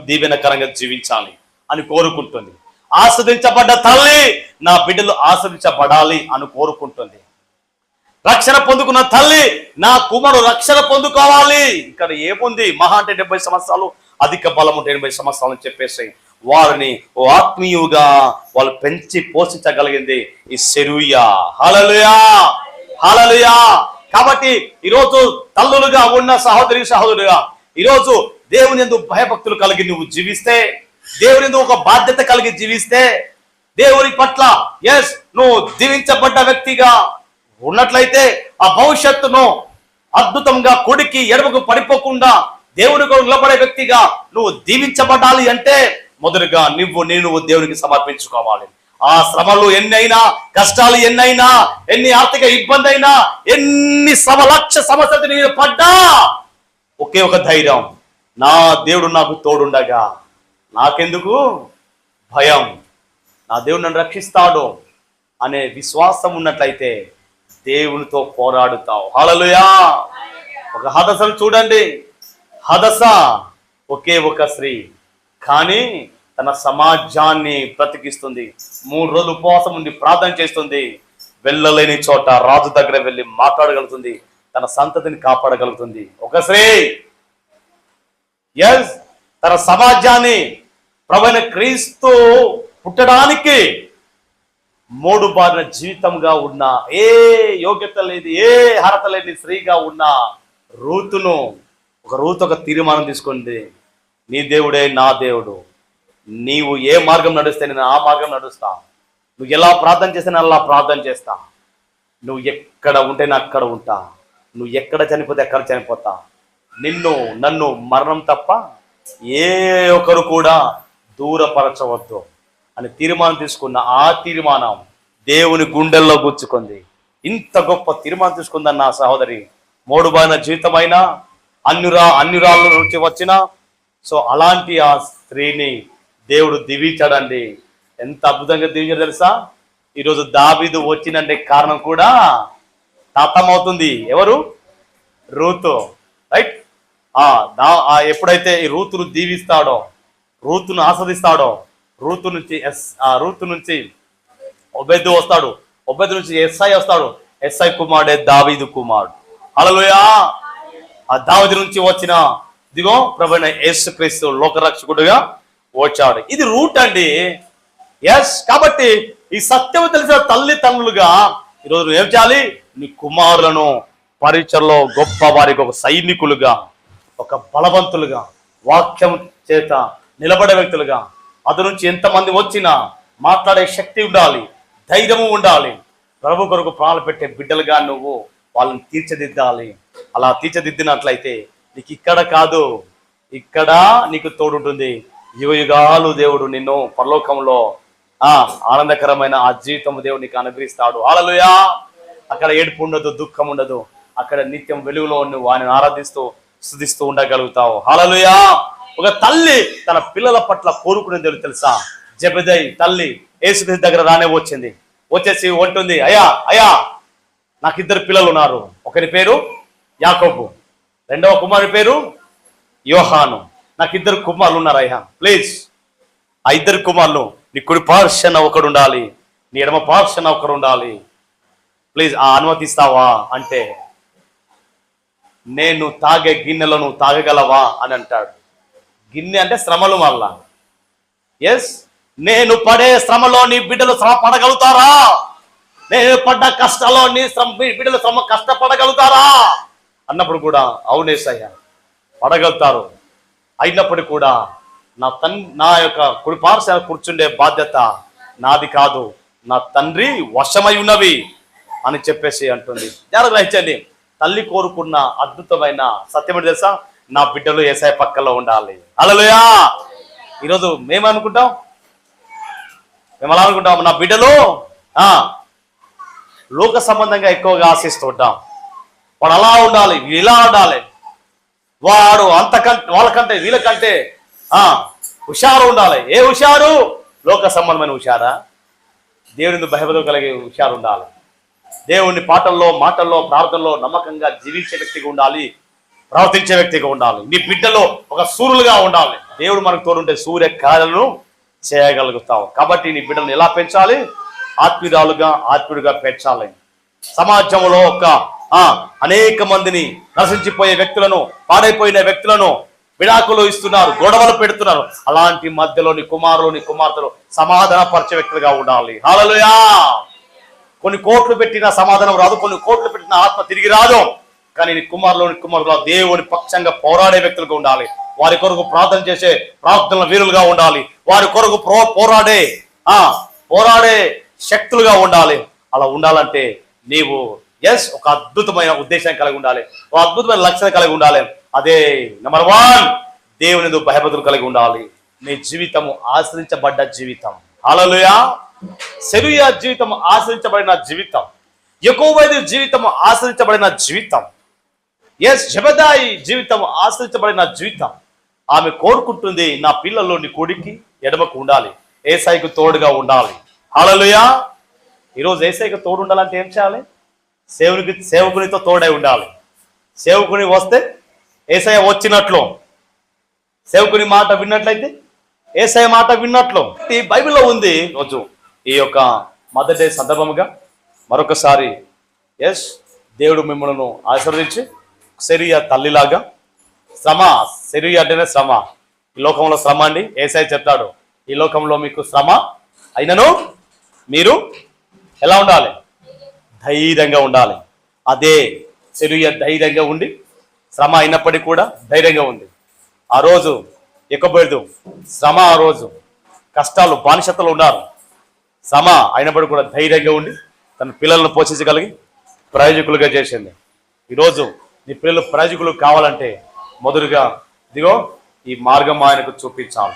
దీవెనకరంగా జీవించాలి అని కోరుకుంటుంది. ఆస్వాదించబడ్డ తల్లి నా బిడ్డలు ఆస్వాదించబడాలి అని కోరుకుంటుంది. రక్షణ పొందుకున్న తల్లి నా కుమారుడు రక్షణ పొందుకోవాలి. ఇక్కడ ఏముంది? మహా అంటే 70 సంవత్సరాలు, అధిక బలం ఉంటే 80 సంవత్సరాలు అని చెప్పేసి వారిని ఆత్మీయుగా వాళ్ళు పెంచి పోషించగలిగింది ఈ సెరూయా. హల్లెలూయా. హల్లెలూయా. కాబట్టి ఈరోజు తల్లులుగా ఉన్న సహోదరుగా ఈరోజు దేవుని యందు భయభక్తులు కలిగి నువ్వు జీవిస్తే, దేవుని యందు ఒక బాధ్యత కలిగి జీవిస్తే, దేవుని పట్ల నువ్వు దీవించబడ్డ వ్యక్తిగా ఉన్నట్లయితే ఆ భవిష్యత్తును అద్భుతంగా కొడికి ఎడమకు పడిపోకుండా దేవుని కొరకు నిలబడే వ్యక్తిగా నువ్వు దీవించబడాలి అంటే మొదలుగా నువ్వు దేవునికి సమర్పించుకోవాలి. ఆ శ్రమలు ఎన్నైనా, కష్టాలు ఎన్నైనా, ఎన్ని ఆర్థిక ఇబ్బంది అయినా, ఎన్ని లక్ష సమస్యలు నేను పడ్డా ఒకే ఒక ధైర్యం, నా దేవుడు నాకు తోడుండగా నాకెందుకు భయం, నా దేవుడు నన్ను రక్షిస్తాడు అనే విశ్వాసం ఉన్నట్లయితే దేవునితో పోరాడుతావు. హల్లెలూయా. ఒక హదసను చూడండి. హదస ఒకే ఒక స్త్రీ, కానీ తన సమాజాన్ని బ్రతికిస్తుంది. 3 రోజులు ఉపవాసం ఉండి ప్రార్థన చేస్తుంది. వెళ్ళలేని చోట రాజు దగ్గర వెళ్ళి మాట్లాడగలుగుతుంది. తన సంతతిని కాపాడగలుగుతుంది. ఒక స్త్రీ తన సమాజాన్ని ప్రభువైన క్రీస్తు పుట్టడానికి 3 బారిన జీవితంగా ఉన్న, ఏ యోగ్యత లేదు, ఏ అర్హత లేని స్త్రీగా ఉన్న రూతు ఒక తీర్మానం తీసుకుంది. నీ దేవుడే నా దేవుడు, నీవు ఏ మార్గం నడుస్తే నేను ఆ మార్గం నడుస్తా, నువ్వు ఎలా ప్రార్థన చేస్తే నేను అలా ప్రార్థన చేస్తా, నువ్వు ఎక్కడ ఉంటే నేను అక్కడ ఉంటా, నువ్వు ఎక్కడ చనిపోతే ఎక్కడ చనిపోతా, నన్ను మరణం తప్ప ఏ ఒక్కరు కూడా దూరపరచవద్దు అని తీర్మానం తీసుకున్న ఆ తీర్మానం దేవుని గుండెల్లో గుచ్చుకుంది. ఇంత గొప్ప తీర్మానం తీసుకుందని నా సహోదరి, 3 బారిన జీవితమైన అన్యురాళ్ళ నుంచి వచ్చిన అలాంటి ఆ స్త్రీని దేవుడు దీవించాడండి. ఎంత అద్భుతంగా దీవించాడు తెలుసా? ఈరోజు దావీదు వచ్చినంటే కారణం కూడా తాతమవుతుంది. ఎవరు? రూతు. రైట్. ఎప్పుడైతే ఈ రూతును దీవిస్తాడో, రూతును ఆస్వాదిస్తాడో, రూతు నుంచి ఒబెదు వస్తాడు, ఒబెదు నుంచి ఎస్ఐ వస్తాడు, ఎస్ఐ కుమారుడే దావీదు కుమారుడు. హల్లెలూయా. ఆ దావీదు నుంచి వచ్చిన ఇదిగో ప్రభువైన యేసుక్రీస్తు లోకరక్షకుడుగా వచ్చాడు. ఇది రూట్ అండి. కాబట్టి ఈ సత్యం తెలిసిన తల్లిదండ్రులుగా ఈరోజు ఏం చేయాలి? నీ కుమారులను పరిచయలో గొప్ప వారికి ఒక సైనికులుగా, ఒక బలవంతులుగా, వాక్యం చేత నిలబడే వ్యక్తులుగా, అదు నుంచి ఎంతమంది వచ్చినా మాట్లాడే శక్తి ఉండాలి, ధైర్యము ఉండాలి. ప్రభు కొరకు ప్రాణాలు పెట్టే బిడ్డలుగా నువ్వు వాళ్ళని తీర్చిదిద్దాలి. అలా తీర్చిదిద్దినట్లయితే నీకు ఇక్కడ కాదు, ఇక్కడ నీకు తోడుంటుంది. యుగయుగాలు దేవుడు నిన్ను పరలోకంలో ఆనందకరమైన ఆ జీవితం దేవుడు నీకు అనుగ్రహిస్తాడు. హల్లెలూయా. అక్కడ ఏడుపు ఉండదు, దుఃఖం ఉండదు. అక్కడ నిత్యం వెలుగులో నువ్వు ఆయనను ఆరాధిస్తూ స్తుతిస్తూ ఉండగలుగుతావు. హల్లెలూయా. ఒక తల్లి తన పిల్లల పట్ల కోరుకునేది తెలుసా? జెబెదయి తల్లి యేసుక్రీస్తు దగ్గర రానే వచ్చేసి ఉంటుంది, అయ్యా నాకు 2 పిల్లలు ఉన్నారు. ఒకరి పేరు యాకోబు, రెండవ కుమారుడి పేరు యోహాను. నాకు 2 కుమారులు ఉన్నారు అయ్యా. ప్లీజ్ ఆ 2 కుమారులు నీ కుడి పార్శ్వన ఒకడు ఉండాలి, నీ ఎడమ పార్శ్వన ఒకడు ఉండాలి. ప్లీజ్ అనుమతిస్తావా అంటే, నేను తాగే గిన్నెలో నువ్వు తాగగలవా అని అంటాడు. గిన్నె అంటే శ్రమలు. మళ్ళా నేను పడే శ్రమలో నీ బిడ్డలు శ్రమ పడగలుగుతారా? నేను పడ్డ కష్టాల్లో నీ బిడ్డలు శ్రమ కష్టపడగలుగుతారా అన్నప్పుడు కూడా అవునేసయ్యా పడగలుగుతారు. అయినప్పుడు కూడా నా యొక్క కుడి పార్శ్వన కూర్చుండే బాధ్యత నాది కాదు, నా తండ్రి వశమై ఉన్నవి అని చెప్పేసి అంటుంది. జాగ్రత్త గ్రహించండి. తల్లి కోరుకున్న అద్భుతమైన సత్యం ఏంటి తెలుసా? నా బిడ్డలు యేసయ్య పక్కలో ఉండాలి. హల్లెలూయా. ఈరోజు మేము ఎలా అనుకుంటాం? నా బిడ్డలు లోక సంబంధంగా ఎక్కువగా ఆశిస్తూ ఉంటాం. వాడు అలా ఉండాలి, ఇలా ఉండాలి, వాడు వాళ్ళకంటే వీళ్ళకంటే హుషారు ఉండాలి. ఏ హుషారు? లోక సంబంధమైన హుషారా? దేవుని భయభక్తులు కలిగే హుషారు ఉండాలి. దేవుని పాటల్లో, మాటల్లో, ప్రార్థనలో నమ్మకంగా జీవించే వ్యక్తిగా ఉండాలి, ప్రవర్తించే వ్యక్తిగా ఉండాలి. నీ బిడ్డలో ఒక సూర్యులుగా ఉండాలి. దేవుడు మనకు తోడుంటే సూర్య కార్యాలను చేయగలుగుతావు. కాబట్టి నీ బిడ్డలను ఎలా పెంచాలి? ఆత్మీయుడిగా పెంచాలి. సమాజంలో అనేక మందిని నశించిపోయే వ్యక్తులను, పాడైపోయిన వ్యక్తులను విడాకులు ఇస్తున్నారు, గొడవలు పెడుతున్నారు. అలాంటి మధ్యలోని కుమార్తెలు సమాధానపరిచే వ్యక్తులుగా ఉండాలి. హల్లెలూయా. కొన్ని కోట్లు పెట్టిన సమాధానం రాదు, కొన్ని కోట్లు పెట్టిన ఆత్మ తిరిగి రాదు. కానీ నీ కుమారులు దేవుని పక్షంగా పోరాడే వ్యక్తులుగా ఉండాలి. వారి కొరకు ప్రార్థన చేసే ప్రార్థనల వీరులుగా ఉండాలి. వారి కొరకు పోరాడే శక్తులుగా ఉండాలి. అలా ఉండాలంటే నీవు ఒక అద్భుతమైన ఉద్దేశం కలిగి ఉండాలి, ఒక అద్భుతమైన లక్ష్యం కలిగి ఉండాలి. అదే నెంబర్ 1, దేవుని భయభక్తులు కలిగి ఉండాలి. నీ జీవితము ఆశ్రయించబడ్డ జీవితం. హల్లెలూయా. సెరూయా జీవితం ఆశ్రయించబడిన జీవితం, యెహోవా జీవితం ఆశ్రయించబడిన జీవితం, జెబెదాయి జీవితం ఆశ్రయించబడిన జీవితం. ఆమె కోరుకుంటుంది, నా పిల్లలు నీ కుడికి ఎడమకు ఉండాలి, యేసయ్యకు తోడుగా ఉండాలి. హల్లెలూయా. ఈరోజు యేసయ్యకు తోడు ఉండాలంటే ఏం చేయాలి? సేవకునితో తోడై ఉండాలి. సేవకుని వస్తే యేసయ్య వచ్చినట్లు, సేవకుని మాట విన్నట్లయితే యేసయ్య మాట విన్నట్లు ఈ బైబిల్లో ఉంది. రోజు ఈ యొక్క మదర్ డే సందర్భముగా మరొకసారి దేవుడు మిమ్మల్ని ఆశీర్వదించి శరీర తల్లిలాగా శ్రమ, శరీర అంటేనే శ్రమ, ఈ లోకంలో శ్రమ అండి. యేసయ్య చెప్తాడు, ఈ లోకంలో మీకు శ్రమ అయినను మీరు ఎలా ఉండాలి? ధైర్యంగా ఉండాలి. అదే శరీర ధైర్యంగా ఉండి శ్రమ అయినప్పటికీ కూడా ధైర్యంగా ఉంది. ఆ రోజు ఎక్కబోయేదు శ్రమ, ఆ రోజు కష్టాలు, బానిసతలు ఉన్నారు. శ్రమ అయినప్పటికీ కూడా ధైర్యంగా ఉండి తన పిల్లలను పోషించగలిగి ప్రయోజకులుగా చేసింది. ఈరోజు నీ పిల్లలు ప్రయోజకులు కావాలంటే మొదలుగా ఇదిగో ఈ మార్గం ఆయనకు చూపించాలి.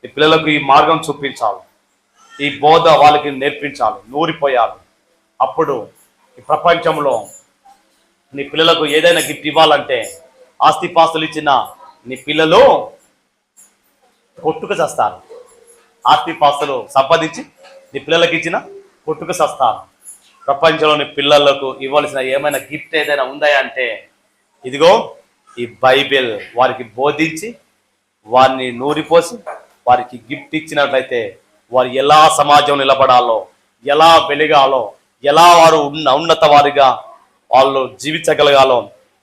ఈ పిల్లలకు ఈ మార్గం చూపించాలి. ఈ బోధ వాళ్ళకి నేర్పించాలి, నూరిపోయాలి. అప్పుడు ఈ ప్రపంచంలో నీ పిల్లలకు ఏదైనా గిఫ్ట్ ఇవ్వాలంటే ఆస్తిపాస్తులు ఇచ్చిన నీ పిల్లలు కొట్టుకు చస్తారు. ఆస్తిపాస్తులు సంపాదించి నీ పిల్లలకి ఇచ్చిన కొట్టుకు చస్తారు. ప్రపంచంలోని పిల్లలకు ఇవ్వాల్సిన ఏమైనా గిఫ్ట్ ఏదైనా ఉందా అంటే ఇదిగో ఈ బైబిల్ వారికి బోధించి వారిని నూరిపోసి వారికి గిఫ్ట్ ఇచ్చినట్లయితే వారు ఎలా సమాజం నిలబడాలో, ఎలా వెలగాలో, ఎలా వారు ఉన్నత వారిగా వాళ్ళు జీవించగలగాలో,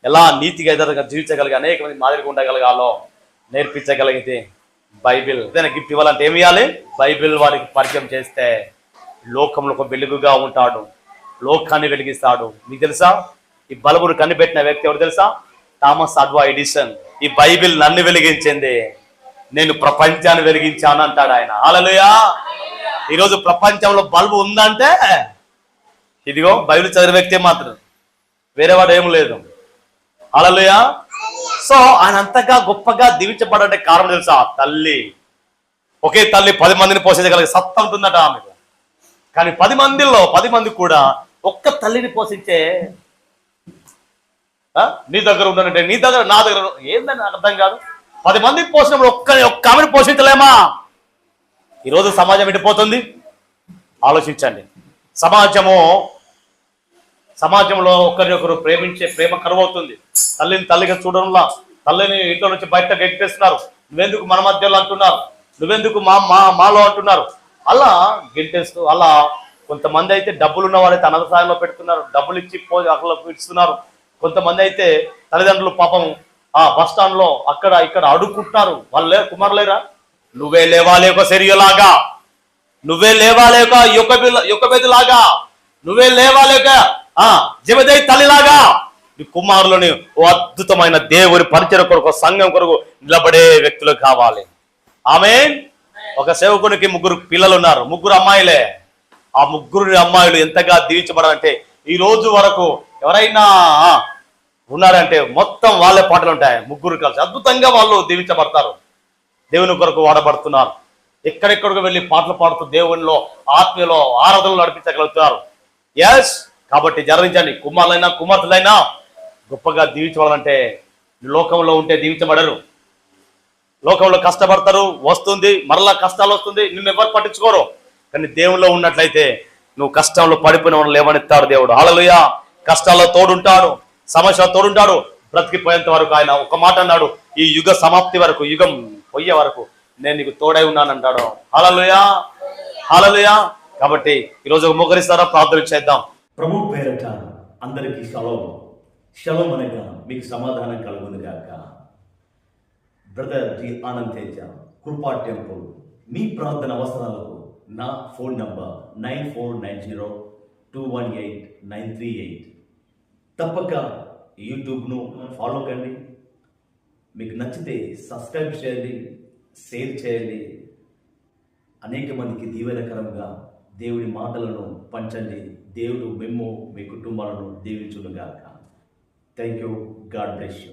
ఎలా నీతిగా ఎదురుగా జీవించగలిగి అనేక మంది మాదిరిగా ఉండగలగాలో నేర్పించగలిగితే బైబిల్ ఏదైనా గిఫ్ట్ ఇవ్వాలంటే ఏమి ఇవ్వాలి? బైబిల్ వారికి పరిచయం చేస్తే లోకంలో ఒక వెలుగుగా ఉంటాడు, లోకాన్ని వెలిగిస్తాడు. మీకు తెలుసా ఈ బల్బును కనిపెట్టిన వ్యక్తి ఎవరు తెలుసా? Thomas Alva Edison. ఈ బైబిల్ నన్ను వెలిగించింది, నేను ప్రపంచాన్ని వెలిగించాను అంటాడు ఆయన. హల్లెలూయా. ఈరోజు ప్రపంచంలో బల్బు ఉందంటే ఇదిగో బైబిల్ చదివే వ్యక్తే మాత్రం, వేరే వాడు ఏం లేదు. హల్లెలూయా. సో ఆయన అంతగా గొప్పగా దీవించబడే కారణం తెలుసా? తల్లి, ఒకే తల్లి 10 మందిని పోషించగలిగే సత్తా ఉంటుందట ఆమెకు. కానీ 10 మంది కూడా ఒక్క తల్లిని పోషించే నీ దగ్గర ఉండాలంటే నీ దగ్గర, నా దగ్గర ఏందని నాకు అర్థం కాదు. 10 మందిని పోసినప్పుడు ఒక్క ఆమెను పోషించలేమా? ఈరోజు సమాజం ఎటుపోతుంది ఆలోచించండి. సమాజంలో ఒకరినొకరు ప్రేమించే ప్రేమ కరువవుతుంది. తల్లిని తల్లిగా చూడడంలా, తల్లిని ఇంట్లో నుంచి బయట గెంటేస్తున్నారు. నువ్వెందుకు మన మధ్యలో అంటున్నారు, నువ్వెందుకు మాలో అంటున్నారు. అలా గెంటేస్తూ అలా కొంతమంది అయితే డబ్బులు ఉన్న వాళ్ళైతే అనాథ సాయంలో పెడుతున్నారు, డబ్బులు ఇచ్చి అక్కడ ఇస్తున్నారు. కొంతమంది అయితే తల్లిదండ్రులు పాపం బస్ స్టాండ్ లో అక్కడ ఇక్కడ అడుక్కుంటున్నారు. వాళ్ళు కుమారులేరా? నువ్వే లేవాలి ఒక శరీరలాగా, నువ్వే లేవాలి ఒక యొక్కబెదులాగా, నువ్వే లేవాలి ఒక జీవదేవి తల్లిలాగా. నీ కుమారులని ఓ అద్భుతమైన దేవుని పరిచయం కొరకు, సంఘం కొరకు నిలబడే వ్యక్తులు కావాలి. ఆమేన్. ఒక సేవకునికి 3 పిల్లలు ఉన్నారు, 3 అమ్మాయిలే. ఆ 3 అమ్మాయిలు ఎంతగా దీవించబడాలంటే ఈ రోజు వరకు ఎవరైనా ఉన్నారంటే మొత్తం వాళ్ళే పాటలు ఉంటాయి. 3 కలిసి అద్భుతంగా వాళ్ళు దీవించబడతారు, దేవుని కొరకు వాడబడుతున్నారు. ఎక్కడెక్కడికి వెళ్ళి పాటలు పాడుతూ దేవునిలో ఆత్మీయలో ఆరాధనలు నడిపించగలుగుతారు. కాబట్టి జరించండి. కుమారులైనా కుమార్తెలైనా గొప్పగా దీవించబడాలంటే లోకంలో ఉంటే దీవించబడరు. లోకంలో కష్టపడతారు, వస్తుంది, మరలా కష్టాలు వస్తుంది, నిన్ను ఎవరు పట్టించుకోరు. కానీ దేవుల్లో ఉన్నట్లయితే నువ్వు కష్టంలో పడిపోయిన వాళ్ళు లేవనెత్తాడు దేవుడు. హల్లెలూయా. కష్టాల్లో తోడుంటాడు, సమస్యలో తోడుంటాడు. బ్రతికిపోయేంత వరకు ఆయన ఒక మాట అన్నాడు, ఈ యుగ సమాప్తి వరకు, యుగం పోయే వరకు నేను నీకు తోడై ఉన్నానంటాడు. హల్లెలూయా, హల్లెలూయా. కాబట్టి ఈరోజు మోకరిస్తారా, ప్రార్థన చేద్దాం. ప్రభు పేరట అందరికీ షలోం అనగా మీకు సమాధానం కలుగును గాక. బ్రదర్ టి ఆనంద్ తేజ, కృపా టెంపుల్. మీ ప్రార్థన అవసరాలకు నా ఫోన్ నంబర్ 9490218938. తప్పక యూట్యూబ్ను ఫాలో కండి. మీకు నచ్చితే సబ్స్క్రైబ్ చేయండి, షేర్ చేయండి. అనేక మందికి దీవెనకరంగా దేవుడి మాటలను పంచండి. దేవుడు మిమ్ము మీ కుటుంబాలను దీవించునుగాక. Thank you. God bless you.